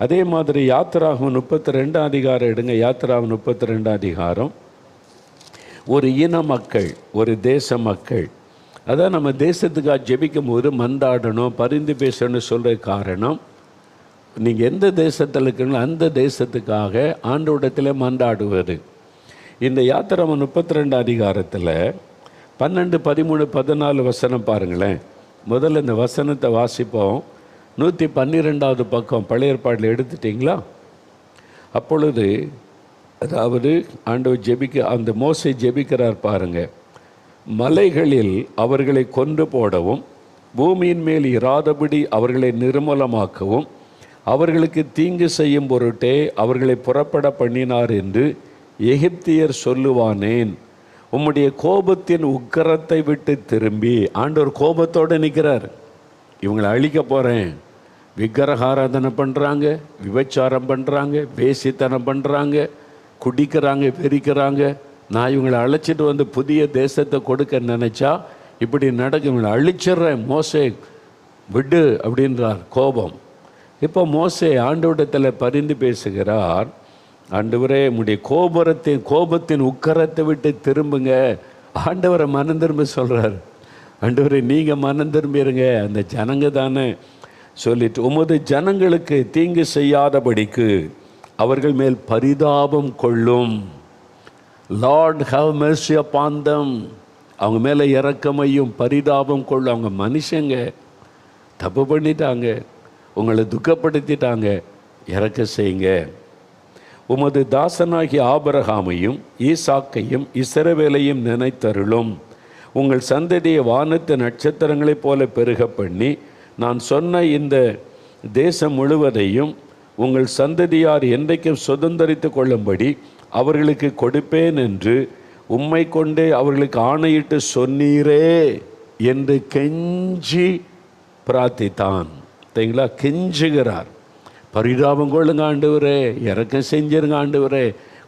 அதே மாதிரி யாத்திராகமம் 32 அதிகாரம் எடுங்க. யாத்திராகமம் 32 அதிகாரம். ஒரு இன மக்கள், ஒரு தேச மக்கள், அதான் நம்ம தேசத்துக்காக ஜெபிக்கும் போது மன்றாடணும், பரிந்து பேசணும்னு சொல்கிற காரணம், நீங்கள் எந்த தேசத்தில் இருக்கீங்களோ அந்த தேசத்துக்காக ஆண்டவரிடத்தில் மன்றாடுவது. இந்த யாத்திராகமம் 32 அதிகாரத்தில் 12, 13, 14 வசனம் பாருங்களேன். முதல்ல இந்த வசனத்தை வாசிப்போம். 112வது பக்கம் பழைய ஏற்பாட்டில் எடுத்துட்டிங்களா? அப்பொழுது அதாவது ஆண்டவர் அந்த மோசே ஜெபிக்கிறார் பாருங்க. மலைகளில் அவர்களை கொன்று போடவும், பூமியின் மேல் இராதபடி அவர்களை நிர்மூலமாக்கவும், அவர்களுக்கு தீங்கு செய்யும் பொருட்டே அவர்களை புறப்பட பண்ணினார் என்று எகிப்தியர் சொல்லுவானேன். உம்முடைய கோபத்தின் உக்கிரத்தை விட்டு திரும்பி, ஆண்டவர் கோபத்தோடு நிற்கிறார், இவங்களை அழிக்க போகிறேன், விக்கிரகாராதனை பண்ணுறாங்க, விபச்சாரம் பண்ணுறாங்க, வேசித்தனம் பண்ணுறாங்க, குடிக்கிறாங்க, வெறிக்கிறாங்க, நான் இவங்களை அழைச்சிட்டு வந்து புதிய தேசத்தை கொடுக்க நினச்சா இப்படி நடக்கும், இவங்களை அழிச்சிட்றேன், மோசே விடு அப்படின்றார் கோபம். இப்போ மோசே ஆண்டவரிடத்தில் பரிந்து பேசுகிறார், ஆண்டவரே உம்முடைய கோபத்தின் உக்கரத்தை விட்டு திரும்புங்க. ஆண்டவரை மனம் திரும்ப சொல்கிறார். ஆண்டவரே நீங்கள் மனம் திரும்பிடுங்க, அந்த ஜனங்க தானே சொல்லிட்டு, உமது ஜனங்களுக்கு தீங்கு செய்யாதபடிக்கு அவர்கள் மேல் பரிதாபம் கொள்ளும். Lord have mercy upon them. அவங்க மேலே இரக்கமையும் பரிதாபம் கொள்ளும். அவங்க மனுஷங்க, தப்பு பண்ணிட்டாங்க, உங்களை துக்கப்படுத்திட்டாங்க, இறக்க செய்யுங்க. உமது தாசனாகிய ஆபிரகாமையும் ஈசாக்கையும் இஸ்ரவேலையும் நினைத்தருளும். உங்கள் சந்ததியை வானத்து நட்சத்திரங்களைப் போல பெருக பண்ணி, நான் சொன்ன இந்த தேசம் முழுவதையும் உங்கள் சந்ததியார் என்றைக்கும் சுதந்தரித்து கொள்ளும்படி அவர்களுக்கு கொடுப்பேன் என்று உம்மை கொண்டே அவர்களுக்கு ஆணையிட்டு சொன்னீரே என்று கெஞ்சி பிரார்த்தித்தான். சரிங்களா? கெஞ்சுகிறார், பரிதாபம் கொள்ளுங்க ஆண்டவரே, இறக்கம் செஞ்சிருங்க ஆண்டவரே,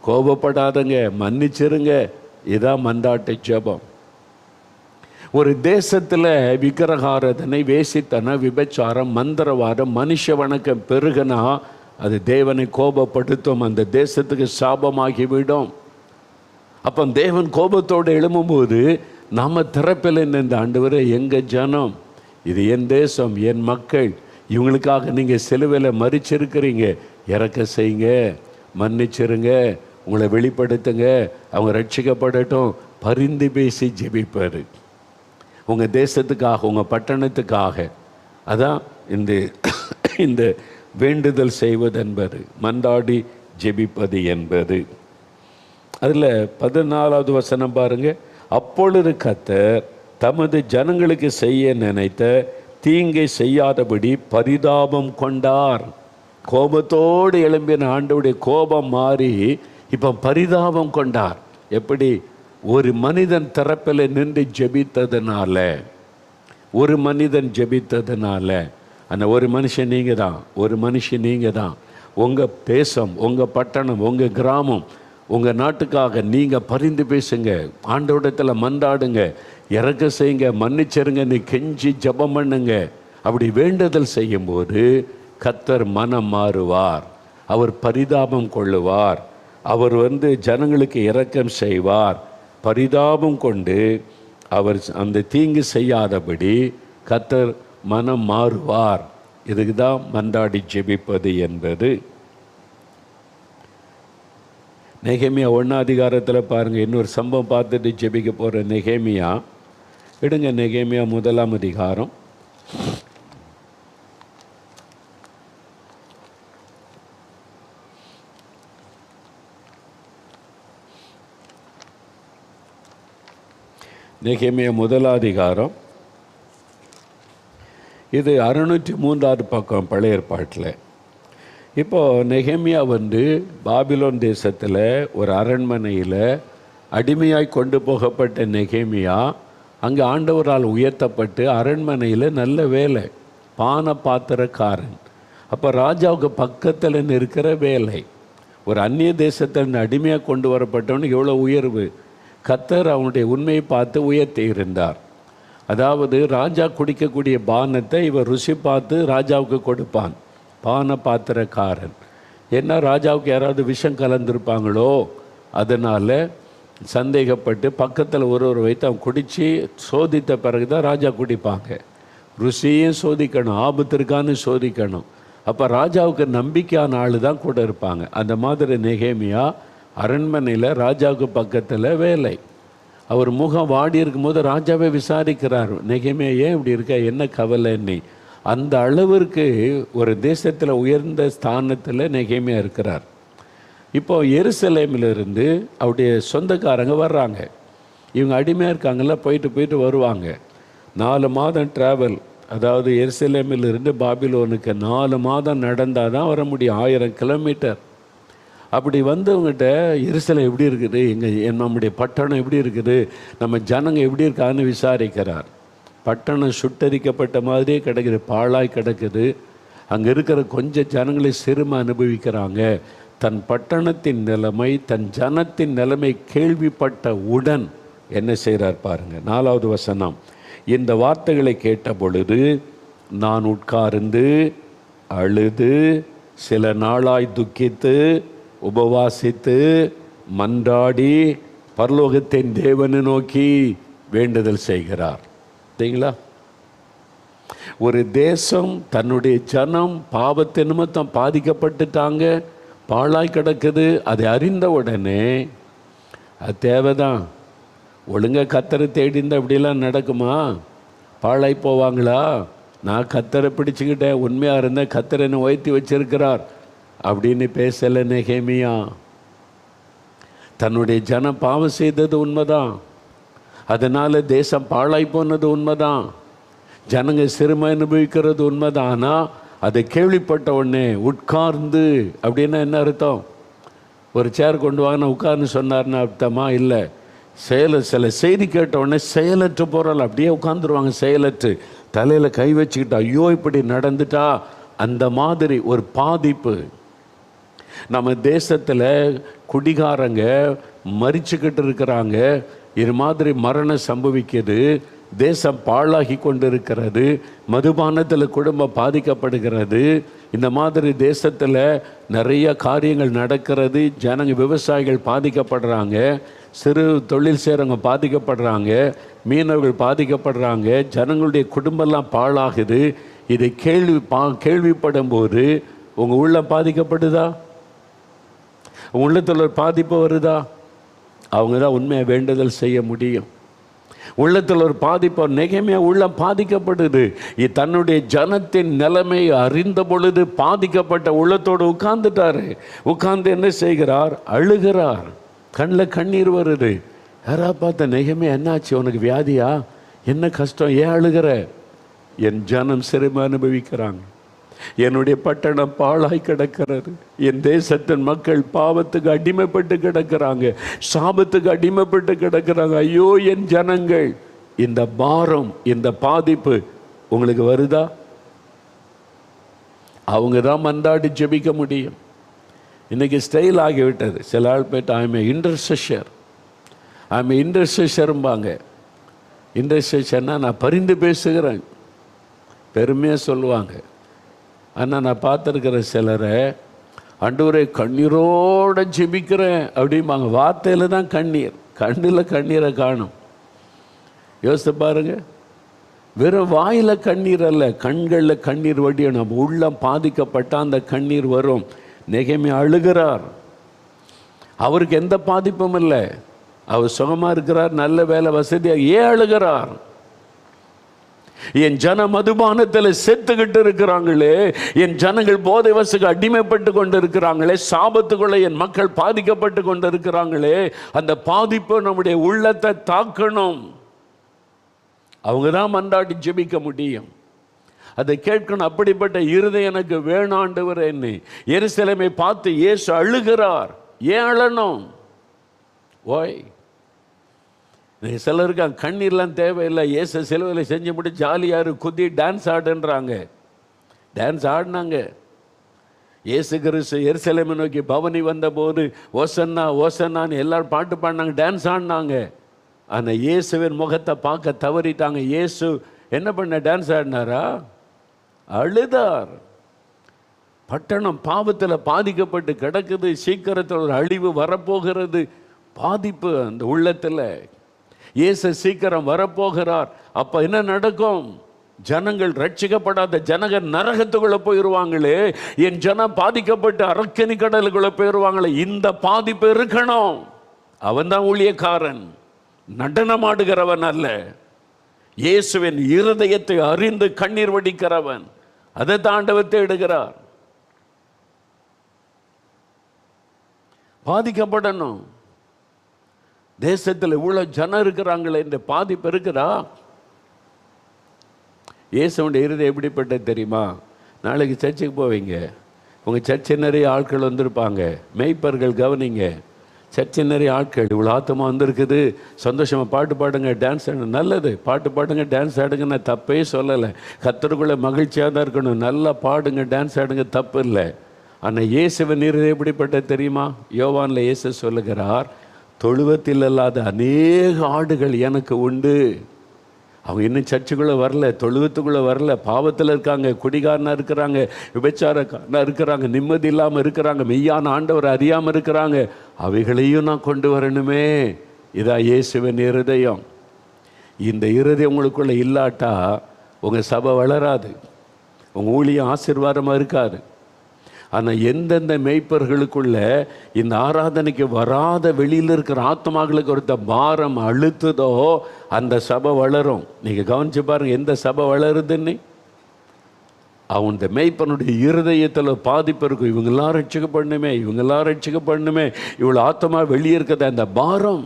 கோபப்படாதங்க, மன்னிச்சிருங்க. இதான் மன்றாட்டு ஜெபம். ஒரு தேசத்தில் விக்கிரகாராதனை, வேசித்தனம், விபச்சாரம், மந்திரவாதம், மனுஷ வணக்கம் பெருகனா அது தேவனை கோபப்படுத்தும், அந்த தேசத்துக்கு சாபமாகிவிடும். அப்போ தேவன் கோபத்தோடு எழும்பும்போது நாம் திறப்பில் இந்த ஆண்டவரே எங்கள் ஜனம், இது என் தேசம், என் மக்கள், இவங்களுக்காக நீங்கள் சிலுவையில் மரிச்சிருக்கிறீங்க, இறக்க செய்யுங்க, மன்னிச்சிருங்க, உங்களை வெளிப்படுத்துங்க, அவங்க ரட்சிக்கப்படட்டும், பரிந்து பேசி ஜெபிப்பார் உங்கள் தேசத்துக்காக, உங்கள் பட்டணத்துக்காக. அதான் இந்த வேண்டுதல் செய்வது என்பது, மன்றாடி ஜெபிப்பது என்பது. அதில் 14வது வசனம் பாருங்க. அப்பொழுது கர்த்தர் தமது ஜனங்களுக்கு செய்ய நினைத்த தீங்கை செய்யாதபடி பரிதாபம் கொண்டார். கோபத்தோடு எழும்பின ஆண்டவருடைய கோபம் மாறி இப்போ பரிதாபம் கொண்டார். எப்படி? ஒரு மனிதன் தரப்பில் நின்று ஜெபித்ததுனால, ஒரு மனிதன் ஜெபித்ததுனால, அந்த ஒரு மனுஷன் நீங்கள் தான், ஒரு மனுஷன் நீங்கள் தான். உங்கள் தேசம், உங்கள் பட்டணம், உங்கள் கிராமம், உங்கள் நாட்டுக்காக நீங்கள் பரிந்து பேசுங்க, ஆண்டவரிடத்தில் மன்றாடுங்க, இறக்க செய்யுங்க, மன்னிச்சிருங்க, நீ கெஞ்சி ஜெபம் பண்ணுங்க. அப்படி வேண்டுதல் செய்யும்போது கர்த்தர் மனம் மாறுவார், அவர் பரிதாபம் கொள்ளுவார், அவர் ஜனங்களுக்கு இரக்கம் செய்வார். பரிதாபம் கொண்டு அவர் அந்த தீங்கு செய்யாதபடி கர்த்தர் மனம் மாறுவார். இதுக்கு தான் மன்றாடி ஜெபிப்பது என்பது. நெகேமியா 1 அதிகாரத்தில் பாருங்கள், இன்னொரு சம்பவம் பார்த்துட்டு ஜெபிக்க போகிற நெகேமியா. எடுங்க நெகேமியா 1 அதிகாரம். நெகேமியா 1 அதிகாரம். இது 603வது பக்கம் பழைய ஏற்பாட்டில். இப்போது நெகேமியா பாபிலோன் தேசத்தில் ஒரு அரண்மனையில் அடிமையாய் கொண்டு போகப்பட்ட நெகேமியா அங்கே ஆண்டவரால் உயர்த்தப்பட்டு அரண்மனையில் நல்ல வேலை, பான பாத்திரக்காரன். அப்போ ராஜாவுக்கு பக்கத்தில் இருக்கிற வேலை. ஒரு அந்நிய தேசத்தில் அடிமையாக கொண்டு வரப்பட்டவனுக்கு எவ்வளோ உயர்வு! கர்த்தர் அவனுடைய உண்மையை பார்த்து உயர்த்தி இருந்தார். அதாவது ராஜா குடிக்கக்கூடிய பானத்தை இவர் ருசி பார்த்து ராஜாவுக்கு கொடுப்பான். பான பாத்திரக்காரன். ஏன்னா ராஜாவுக்கு யாராவது விஷம் கலந்துருப்பாங்களோ அதனால் சந்தேகப்பட்டு பக்கத்தில் ஒரு வைத்து அவன் குடித்து சோதித்த பிறகு தான் ராஜா குடிப்பாங்க. ருசியும் சோதிக்கணும், ஆபத்திற்கான்னு சோதிக்கணும். அப்போ ராஜாவுக்கு நம்பிக்கையான ஆள் தான் கூட இருப்பாங்க. அந்த மாதிரி நெகேமியா அரண்மனையில் ராஜாவுக்கு பக்கத்தில் வேலை. அவர் முகம் வாடி இருக்கும்போது ராஜாவே விசாரிக்கிறார், நெகேமியா ஏன் இப்படி இருக்க, என்ன கவலைன்னு. அந்த அளவிற்கு ஒரு தேசத்தில் உயர்ந்த ஸ்தானத்தில் நெகேமியா இருக்கிறார். இப்போ எருசலேமிலிருந்து அவருடைய சொந்தக்காரங்க வர்றாங்க. இவங்க அடிமையாக இருக்காங்கல்ல, போயிட்டு வருவாங்க. 4 மாதம் ட்ராவல். அதாவது எருசலேமிலிருந்து பாபிலோனுக்கு 4 மாதம் நடந்தால் தான் வர முடியும், 1000 கிலோமீட்டர். அப்படி வந்தவங்ககிட்ட எருசலேம் எப்படி இருக்குது, நம்முடைய பட்டணம் எப்படி இருக்குது, நம்ம ஜனங்க எப்படி இருக்கான்னு விசாரிக்கிறார். பட்டணம் சுட்டரிக்கப்பட்ட மாதிரியே கிடக்குது, பாழாய் கிடக்குது. அங்கே இருக்கிற கொஞ்சம் ஜனங்களை சிறுமை அனுபவிக்கிறாங்க. தன் பட்டணத்தின் நிலைமை, தன் ஜனத்தின் நிலைமை கேள்விப்பட்ட உடன் என்ன செய்கிறார் பாருங்க. 4வது வசனம். இந்த வார்த்தைகளை கேட்ட பொழுது நான் உட்கார்ந்து அழுது சில நாளாய் துக்கித்து உபவாசித்து மன்றாடி பரலோகத்தின் தேவனை நோக்கி வேண்டுதல் செய்கிறார். சரிங்களா? ஒரு தேசம், தன்னுடைய ஜனம் பாவத்தின் நிமித்தம் பாதிக்கப்பட்டுட்டாங்க, பாழாய் கிடக்குது. அதை அறிந்த உடனே அது தேவைதான். ஒழுங்காக கர்த்தரை தேடி இருந்தால் அப்படிலாம் நடக்குமா? பாழாய் போவாங்களா? நான் கர்த்தரை பிடிச்சிக்கிட்டேன், உண்மையாக இருந்தேன், கர்த்தர் என்னை உயர்த்தி வச்சிருக்கிறார் அப்படின்னு பேசலை நெகேமியா. தன்னுடைய ஜனம் பாவம் செய்தது உண்மைதான், அதனால் தேசம் பாழாய் போனது உண்மைதான், ஜனங்க சிறுமை அனுபவிக்கிறது உண்மைதான். ஆனால் அதை கேள்விப்பட்ட உடனே உட்கார்ந்து அப்படின்னா என்ன அர்த்தம்? ஒரு சேர் கொண்டு வாங்க உட்கார்ந்து சொன்னார்னு அர்த்தமா? இல்லை. சில செய்தி கேட்ட உடனே செயலற்று போகிறாள், அப்படியே உட்காந்துருவாங்க செயலற்று, தலையில் கை வச்சுக்கிட்டு ஐயோ இப்படி நடந்துட்டா. அந்த மாதிரி ஒரு பாதிப்பு நம்ம தேசத்தில். குடிகாரங்க மறிச்சுக்கிட்டு இருக்கிறாங்க, இது மாதிரி மரணம் சம்பவிக்குது, தேசம் பாழாகி கொண்டு இருக்கிறது, மதுபானத்தில் குடும்பம் பாதிக்கப்படுகிறது. இந்த மாதிரி தேசத்தில் நிறைய காரியங்கள் நடக்கிறது. ஜனங்க, விவசாயிகள் பாதிக்கப்படுறாங்க, சிறு தொழில் செய்கிறவங்க பாதிக்கப்படுறாங்க, மீனவர்கள் பாதிக்கப்படுறாங்க, ஜனங்களுடைய குடும்பம்லாம் பாழாகுது. இதை கேள்விப்படும் போது உங்கள் உள்ளம் பாதிக்கப்படுதா? உங்கள் உள்ளத்தில் ஒரு பாதிப்பு வருதா? அவங்க தான் உண்மையை வேண்டுதல் செய்ய முடியும். உள்ளத்தில் ஒரு பாதிப்பு. நெகேமியா உள்ளம் பாதிக்கப்படுது. தன்னுடைய ஜனத்தின் நிலைமையை அறிந்த பொழுது பாதிக்கப்பட்ட உள்ளத்தோடு உட்கார்ந்துட்டாரு. உட்கார்ந்து என்ன செய்கிறார்? அழுகிறார். கண்ணில் கண்ணீர் வருது. யாரா பார்த்த, நெகேமியா என்னாச்சு, உனக்கு வியாதியா, என்ன கஷ்டம், ஏன் அழுகிற? என் ஜனம் சிறுமை அனுபவிக்கிறாங்க, என்னுடைய பட்டணம் பாழாய் கிடக்கிறது, என் தேசத்தின் மக்கள் பாவத்துக்கு அடிமைப்பட்டு கிடக்கிறாங்க, சாபத்துக்கு அடிமைப்பட்டு கிடக்கிறாங்க. ஐயோ என் ஜனங்கள். இந்த பாரம், இந்த பாதிப்பு உங்களுக்கு வருதா? அவங்க தான் மன்றாடி ஜெபிக்க முடியும். இன்னைக்கு ஸ்டைல் ஆகிவிட்டது. சில ஆள் போய்ட்டு ஐஎம் இன்டர்செஷர், ஐஎம் இன்டர்செஷரும்பாங்க. இன்டர்செஷன்னா நான் பரிந்து பேசுகிறேன், பெருமையாக சொல்லுவாங்க. ஆனால் நான் பார்த்துருக்கிற சிலரை ஆண்டவரே கண்ணீரோடு ஜெபிக்கிறேன் அப்படிம்பாங்க. வார்த்தையில் தான் கண்ணீர், கண்ணில் கண்ணீரை காணும். யோசித்து பாருங்கள். வெறும் வாயில் கண்ணீர் அல்ல, கண்களில் கண்ணீர் வடியும். நம்ம உள்ளம் பாதிக்கப்பட்டால் அந்த கண்ணீர் வரும். நெகேமியா அழுகிறார். அவருக்கு எந்த பாதிப்பும் இல்லை, அவர் சுகமாக இருக்கிறார், நல்ல வேலை வசதியாக. ஏன் அழுகிறார்? என் ஜன மதுபானத்தில் செத்துக்கிட்டு இருக்கிறாங்களே, என் ஜனங்கள் போதை வசுக்கு அடிமைப்பட்டு கொண்டு இருக்கிறாங்களே, சாபத்துக்குள்ள என் மக்கள் பாதிக்கப்பட்டு கொண்டு இருக்கிறாங்களே, அந்த பாதிப்பு நம்முடைய உள்ளத்தை தாக்கணும். அவங்க தான் மன்றாடி ஜெபிக்க முடியும், அதை கேட்கணும். அப்படிப்பட்ட இருதயம் எனக்கு வேணாண்டவர். என்ன எருசலேமை பார்த்து இயேசு அழுகிறார். ஏன் அழணும்? ஓய், சிலருக்கு கண்ணீர்லாம் தேவையில்லை. இயேசு சிலுவையில் செஞ்சு முடிச்சு ஜாலியாரு, குதி டான்ஸ் ஆடுன்றாங்க. டான்ஸ் ஆடினாங்க. இயேசு கிறிஸ்து எருசலேமை நோக்கி பவனி வந்தபோது ஓசன்னா ஓசன்னான்னு எல்லாரும் பாட்டு பாடினாங்க, டான்ஸ் ஆடினாங்க. ஆனால் இயேசுவின் முகத்தை பார்க்க தவறிட்டாங்க. இயேசு என்ன பண்ண? டான்ஸ் ஆடினாரா? அழுதார். பட்டணம் பாவத்தில் பாதிக்கப்பட்டு கிடக்குது. சீக்கிரத்தில் ஒரு அழிவு வரப்போகிறது. பாதிப்பு அந்த உள்ளத்தில். இயேசு சீக்கிரம் வரப்போகிறார். அப்போ என்ன நடக்கும்? ஜனங்கள் ரட்சிக்கப்படாத ஜனங்கள் நரகத்துக்குள்ளே போயிடுவாங்களே, என் ஜனம் பாதிக்கப்பட்டு அரக்கனி கடலுக்குள்ளே போயிடுவாங்களே. இந்த பாதிப்பு இருக்கணும். அவன் தான் ஊழியக்காரன், நடனமாடுகிறவன் அல்ல. இயேசுவின் இருதயத்தை அறிந்து கண்ணீர் வடிக்கிறவன். அதை ஆண்டவர் தேடுகிறார். பாதிக்கப்படணும். தேசத்தில் இவ்வளவு ஜனம் இருக்கிறாங்களே, இந்த பாதிப்பு இருக்குதா? இயேசுடைய இருதயம் எப்படிப்பட்ட தெரியுமா? நாளைக்கு சர்ச்சுக்கு போவீங்க, உங்கள் சர்ச்சை நிறைய ஆட்கள் வந்திருப்பாங்க. மேய்ப்பர்கள் கவனிங்க, சர்ச்சை நிறைய ஆட்கள், இவ்வளோ ஆத்தமாக வந்திருக்குது, சந்தோஷமாக பாட்டு பாடுங்க, டான்ஸ் ஆடுங்க. நல்லது, பாட்டு பாடுங்க, டான்ஸ் ஆடுங்க, நான் தப்பே சொல்லலை. கர்த்தருக்குள்ளே மகிழ்ச்சியாக தான் இருக்கணும். நல்லா பாடுங்க, டான்ஸ் ஆடுங்க, தப்பு இல்லை. ஆனால் இயேசுவின் இருதயம் எப்படிப்பட்ட தெரியுமா? யோவானில் இயேசு சொல்லுகிறார், தொழுவத்தில் இல்லாத அநேக ஆடுகள் எனக்கு உண்டு. அவங்க இன்னும் சர்ச்சுக்குள்ளே வரல, தொழுவத்துக்குள்ளே வரல, பாவத்தில் இருக்காங்க, குடிகாரனாக இருக்கிறாங்க, விபச்சாரக்காரனாக இருக்கிறாங்க, நிம்மதி இல்லாமல் இருக்கிறாங்க, மெய்யான ஆண்டவரை அறியாமல் இருக்கிறாங்க. அவைகளையும் நான் கொண்டு வரணுமே. இதான் இயேசுவின் இருதயம். இந்த இருதயம் உங்களுக்குள்ளே இல்லாட்டா உங்கள் சபை வளராது, உங்கள் ஊழியம் ஆசீர்வாதமாக இருக்காது. ஆனால் எந்தெந்த மேய்ப்பர்களுக்குள்ள இந்த ஆராதனைக்கு வராத வெளியில் இருக்கிற ஆத்மாக்களுக்கு ஒருத்த பாரம் அழுத்துதோ அந்த சபை வளரும். நீங்கள் கவனிச்சு பாருங்கள், எந்த சபை வளருதுன்னு. அவன் இந்த மேய்ப்பனுடைய இருதயத்தில் பாதிப்பு இருக்கும். இவங்கெல்லாம் ரட்சிக்கப்படணுமே, இவங்கெல்லாம் ரட்சிக்கப்படணுமே, இவ்வளோ ஆத்மா வெளியே இருக்கிறத அந்த பாரம்.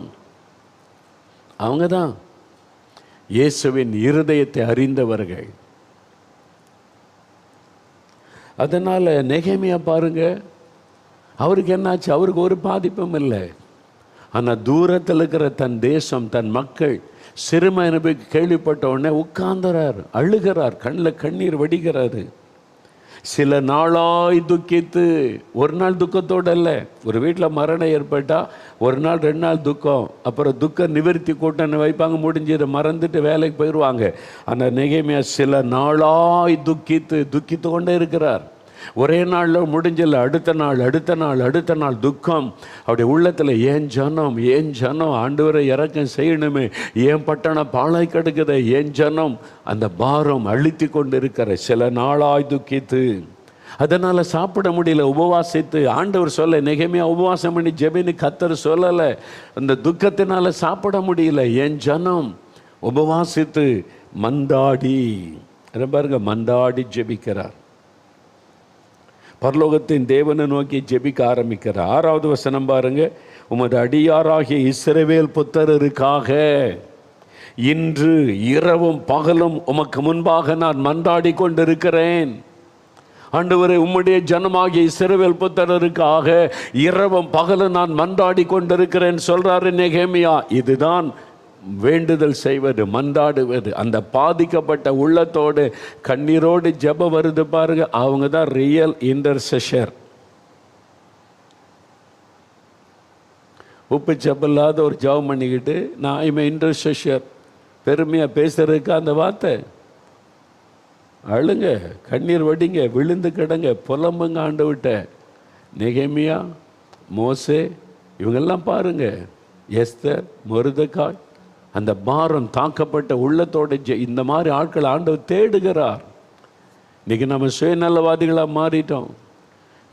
அவங்க தான் இயேசுவின் இருதயத்தை அறிந்தவர்கள். அதனால் நெகேமியா பாருங்க, அவருக்கு என்னாச்சு? அவருக்கு ஒரு பாதிப்பும் இல்லை. ஆனால் தூரத்தில் இருக்கிற தன் தேசம், தன் மக்கள் சிறுமை அனுபவி கேள்விப்பட்ட உடனே உட்கார்ந்துறார், அழுகிறார், கண்ணில் கண்ணீர் வடிக்கிறாரு. சில நாளாய் துக்கித்து, ஒரு நாள் துக்கத்தோடு இல்லை. ஒரு வீட்டில் மரணம் ஏற்பட்டால் ஒரு நாள் 2 நாள் துக்கம், அப்புறம் துக்க நிவர்த்தி கூட்டணி வைப்பாங்க, முடிஞ்சது, மறந்துட்டு வேலைக்கு போயிடுவாங்க. ஆனால் நெகேமியா சில நாளாய் துக்கித்து கொண்டே இருக்கிறார். ஒரே நாளில் முடிஞ்சல, அடுத்த நாள் துக்கம். அவருடைய உள்ளத்தில் ஏன் ஜனம் ஆண்டவரை இறக்கம் செய்யணுமே, ஏன் பட்டணம் பாழாய் கிடக்குது, ஏன் ஜனம், அந்த பாரம் அழுத்தி கொண்டு இருக்கிற சில நாளாய் துக்கித்து. அதனால் சாப்பிட முடியல, உபவாசித்து. ஆண்டவர் சொல்ல, நெகேமியா உபவாசம் பண்ணி ஜெபின்னு கர்த்தர் சொல்லலை. அந்த துக்கத்தினால சாப்பிட முடியல. என் ஜனம் உபவாசித்து மன்றாடி, பாருங்க, மன்றாடி ஜெபிக்கிறார். பரலோகத்தின் தேவனை நோக்கி ஜெபிக்க ஆரம்பிக்கிறார். 6வது வசனம் பாருங்க. உமது அடியாராகிய இஸ்ரவேல் புத்திரருக்காக இன்று இரவும் பகலும் உமக்கு முன்பாக நான் மன்றாடி கொண்டிருக்கிறேன். ஆண்டவரே, உம்முடைய ஜனமாகிய இஸ்ரவேல் புத்திரருக்காக இரவும் பகலும் நான் மன்றாடி கொண்டிருக்கிறேன் சொல்றாரு நெகேமியா. இதுதான் வேண்டுதல் செய்வது, மன்றாடுவது. அந்த பாதிக்கப்பட்ட உள்ளத்தோடு கண்ணீரோடு ஜெபம் வருது பாருங்க, அவங்க தான் ரியல் இன்டர்செஷர். உப்பு செப்பல்லாத ஒரு ஜெபம் பண்ணிக்கிட்டு நான் இமை இன்டர்செஷர் பெருமையாக பேசுறதுக்கு அந்த வார்த்தை. அழுங்க, கண்ணீர் வடிங்க, விழுந்து கிடங்க, புலம்புங்க ஆண்டவர்கிட்ட. நெகேமியா, மோசே, இவங்கெல்லாம் பாருங்க, எஸ்தர், மொர்தெகாய், அந்த பாரம் தாக்கப்பட்ட உள்ளத்தோட இந்த மாதிரி ஆட்கள் ஆண்டவர் தேடுகிறார். இன்றைக்கி நம்ம சுயநலவாதிகளாக மாறிட்டோம்.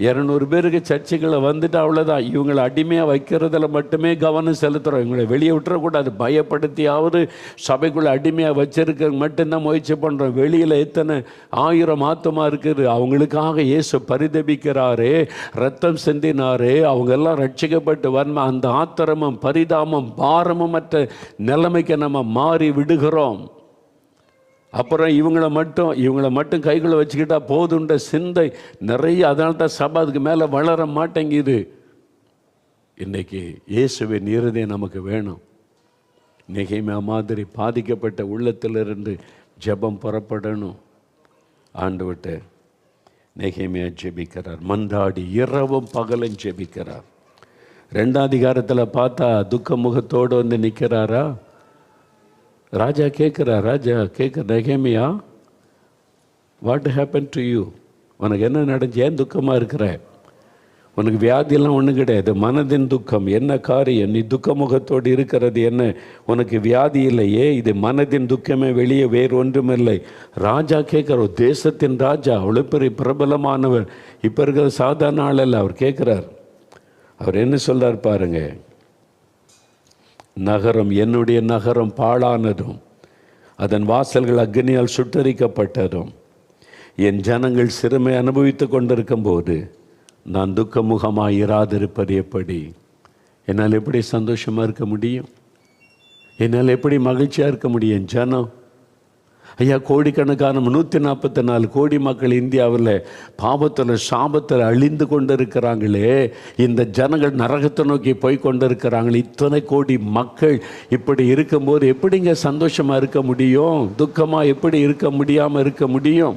200 பேருக்கு சர்ச்சைகளை வந்துட்டு அவ்வளோதான். இவங்களை அடிமையாக வைக்கிறதுல மட்டுமே கவனம் செலுத்துகிறோம். இவங்களை வெளியே விட்டுறக்கூடாது, பயப்படுத்தியாவது சபைக்குள்ளே அடிமையாக வச்சிருக்க மட்டும்தான் முயற்சி பண்ணுறோம். வெளியில் எத்தனை 1000 ஆத்துமா இருக்குது, அவங்களுக்காக இயேசு பரிதபிக்கிறாரே, ரத்தம் சிந்தினாரே, அவங்கெல்லாம் ரட்சிக்கப்பட்டு வரணும். அந்த ஆத்திரமும் பரிதாபமும் பாரமும் மற்ற நிலைமைக்கு நம்ம மாறி விடுகிறோம். அப்புறம் இவங்களை மட்டும் கைகளை வச்சுக்கிட்டா போதுன்ற சிந்தை நிறைய. அதனால தான் சபை அதுக்கு மேலே வளர மாட்டேங்குது. இன்னைக்கு இயேசுவின் இருதயம் நமக்கு வேணும். நெகேமியா மாதிரி பாதிக்கப்பட்ட உள்ளத்திலிருந்து ஜெபம் புறப்படணும். ஆண்டவர்கிட்ட நெகேமியா ஜெபிக்கிறார், மன்றாடி இரவும் பகலும் ஜெபிக்கிறார். 2ஆம் அதிகாரத்தில் பார்த்தா துக்க முகத்தோடு வந்து நிற்கிறாரா. ராஜா கேட்குறார், நெகேமியா, வாட் ஹேப்பன் டு யூ? உனக்கு என்ன நடந்துச்சு? ஏன் துக்கமாக இருக்கிற? உனக்கு வியாதியெல்லாம் ஒன்றும் கிடையாது, மனதின் துக்கம். என்ன காரியம்? நீ துக்க முகத்தோடு இருக்கிறது என்ன? உனக்கு வியாதி இல்லையே, இது மனதின் துக்கமே, வெளியே வேறு ஒன்றுமில்லை. ராஜா கேட்குற, தேசத்தின் ராஜா, அவ்வளோ பெரிய பிரபலமானவர், இப்போ இருக்கிற சாதாரண ஆள் அல்ல. அவர் கேட்குறார். அவர் என்ன சொல்கிறார் பாருங்க. நகரம், என்னுடைய நகரம் பாழானதும் அதன் வாசல்கள் அக்னியால் சுட்டரிக்கப்பட்டதும் என் ஜனங்கள் சிறுமை அனுபவித்து கொண்டிருக்கும் போது நான் துக்கமுகமாக இராதிருப்பது எப்படி? என்னால் எப்படி சந்தோஷமாக இருக்க முடியும்? என்னால் எப்படி மகிழ்ச்சியாக இருக்க முடியும்? என் ஜனம், ஐயா, கோடிக்கணக்கான 144 கோடி மக்கள் இந்தியாவில் பாவத்தில் சாபத்தில் அழிந்து கொண்டு இருக்கிறாங்களே. இந்த ஜனங்கள் நரகத்தை நோக்கி போய் கொண்டு இருக்கிறாங்களே. இத்தனை கோடி மக்கள் இப்படி இருக்கும்போது எப்படிங்க சந்தோஷமாக இருக்க முடியும்? துக்கமாக எப்படி இருக்க முடியாமல் இருக்க முடியும்?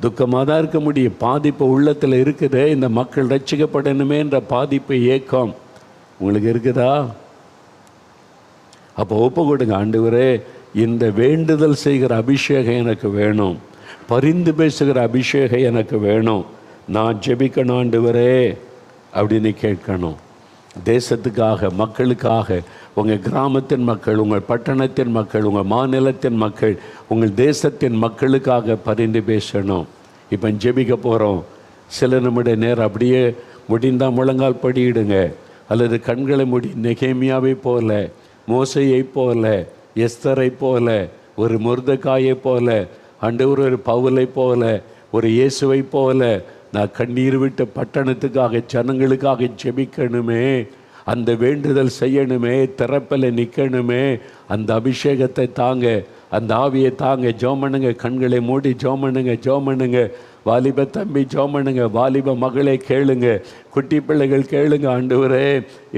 துக்கமாக தான் இருக்க முடியும். பாதிப்பு உள்ளத்தில் இருக்குது. இந்த மக்கள் ரட்சிக்கப்படணுமே என்ற பாதிப்பு ஏக்கம் உங்களுக்கு இருக்குதா? அப்போ ஒப்பு கொடுங்க. ஆண்டவரே, இந்த வேண்டுதல் செய்கிற அபிஷேகம் எனக்கு வேணும், பரிந்து பேசுகிற அபிஷேகம் எனக்கு வேணும், நான் ஜெபிக்கணும் ஆண்டவரே அப்படின்னு கேட்கணும். தேசத்துக்காக, மக்களுக்காக, உங்கள் கிராமத்தின் மக்கள், உங்கள் பட்டணத்தின் மக்கள், உங்கள் மாநிலத்தின் மக்கள், உங்கள் தேசத்தின் மக்களுக்காக பரிந்து பேசணும். இப்போ ஜெபிக்க போகிறோம். சில நம்முடைய நேரம் அப்படியே முடிந்தால் முழங்கால் படியிடுங்க, அல்லது கண்களை மூடி நெகேமியாவை போல, மோசையை போல, எஸ்தரை போல, ஒரு மொர்தெகாயை போல, ஆண்டவர் ஒரு பவுலை போல, ஒரு இயேசுவை போல நான் கண்ணீர் விட்டு பட்டணத்துக்காக, ஜனங்களுக்காக ஜெபிக்கணுமே, அந்த வேண்டுதல் செய்யணுமே, திறப்பில் நிற்கணுமே. அந்த அபிஷேகத்தை தாங்க, அந்த ஆவியை தாங்க. ஜெபம் பண்ணுங்க, கண்களை மூடி ஜெபம் பண்ணுங்க. வாலிப தம்பி ஜெபம் பண்ணுங்க, வாலிப மகளே கேளுங்க, குட்டி பிள்ளைகள் கேளுங்க. ஆண்டவரே,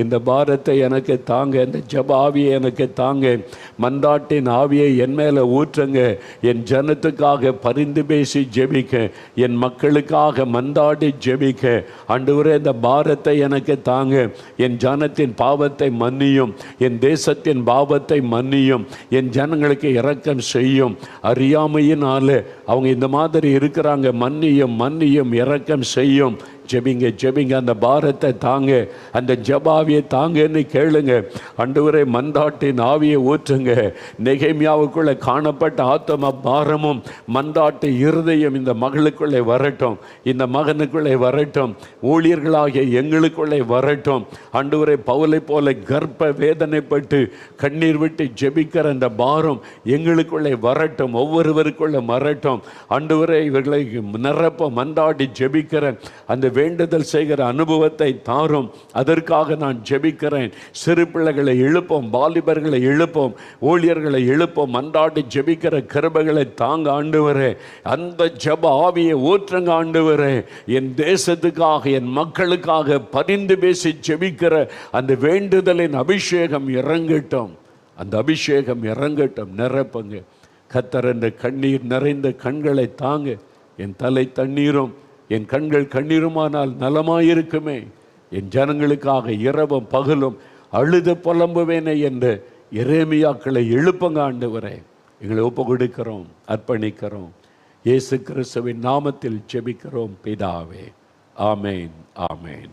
இந்த பாரத்தை எனக்கு தாங்க, இந்த ஜெப ஆவியை எனக்கு தாங்க, மன்றாட்டின் ஆவியை என் மேலே ஊற்றுங்க. என் ஜனத்துக்காக பரிந்து பேசி ஜெபிக்க, என் மக்களுக்காக மன்றாடி ஜெபிக்க. ஆண்டவரே, இந்த பாரத்தை எனக்கு தாங்க. என் ஜனத்தின் பாவத்தை மன்னியும், என் தேசத்தின் பாவத்தை மன்னியும், என் ஜனங்களுக்கு இரக்கம் செய்யும். அறியாமையினால அவங்க இந்த மாதிரி இருக்கிறாங்க. மன்னியும் இரக்கம் செய்யும். ஜெபிங்க ஜெபிங்க, அந்த பாரத்தை தாங்க, அந்த ஜபாவியை தாங்கன்னு கேளுங்க. ஆண்டவரே மந்தாட்டின் ஆவியை ஊற்றுங்க. நெகேமியாவுக்குள்ளே காணப்பட்ட ஆத்ம பாரமும் மந்தாட்டு இருதயம் இந்த மகளுக்குள்ளே வரட்டும், இந்த மகனுக்குள்ளே வரட்டும், ஊழியர்களாகிய எங்களுக்குள்ளே வரட்டும். ஆண்டவரே பவுலை போல கர்ப்ப வேதனைப்பட்டு கண்ணீர் விட்டு ஜெபிக்கிற அந்த பாரம் எங்களுக்குள்ளே வரட்டும், ஒவ்வொருவருக்குள்ளே வரட்டும். ஆண்டவரே இவர்களை நிரப்ப மந்தாடி ஜெபிக்கிற அந்த வேண்டுதல் செய்கிற அனுபவத்தை தாரும். அதற்காக நான் ஜெபிக்கிறேன். சிறு பிள்ளைகளை எழுப்போம், வாலிபர்களை எழுப்போம், ஊழியர்களை எழுப்போம். மந்தாடி ஜெபிக்கிற கிருபைகளை தாங்க ஆண்டவரே. அந்த ஜெப ஆவியை ஊற்றுங்க ஆண்டவரே. என் தேசத்துக்காக, என் மக்களுக்காக பரிந்து பேசி ஜெபிக்கிற அந்த வேண்டுதலின் அபிஷேகம் இறங்கட்டும், அந்த அபிஷேகம் இறங்கட்டும். நிரப்புங்க கர்த்தர். என்ற கண்ணீர் நிறைந்த கண்களை தாங்க. என் தலை தண்ணீரும் என் கண்கள் கண்ணீருமானால் நலமாயிருக்குமே. என் ஜனங்களுக்காக இரவும் பகலும் அழுது புலம்புவேனே என்ற எரேமியாக்களை எழுப்புங்க ஆண்டவரே. எங்களை ஒப்பு கொடுக்கிறோம், அர்ப்பணிக்கிறோம். இயேசு கிறிஸ்துவின் நாமத்தில் ஜெபிக்கிறோம் பிதாவே. ஆமேன், ஆமேன்.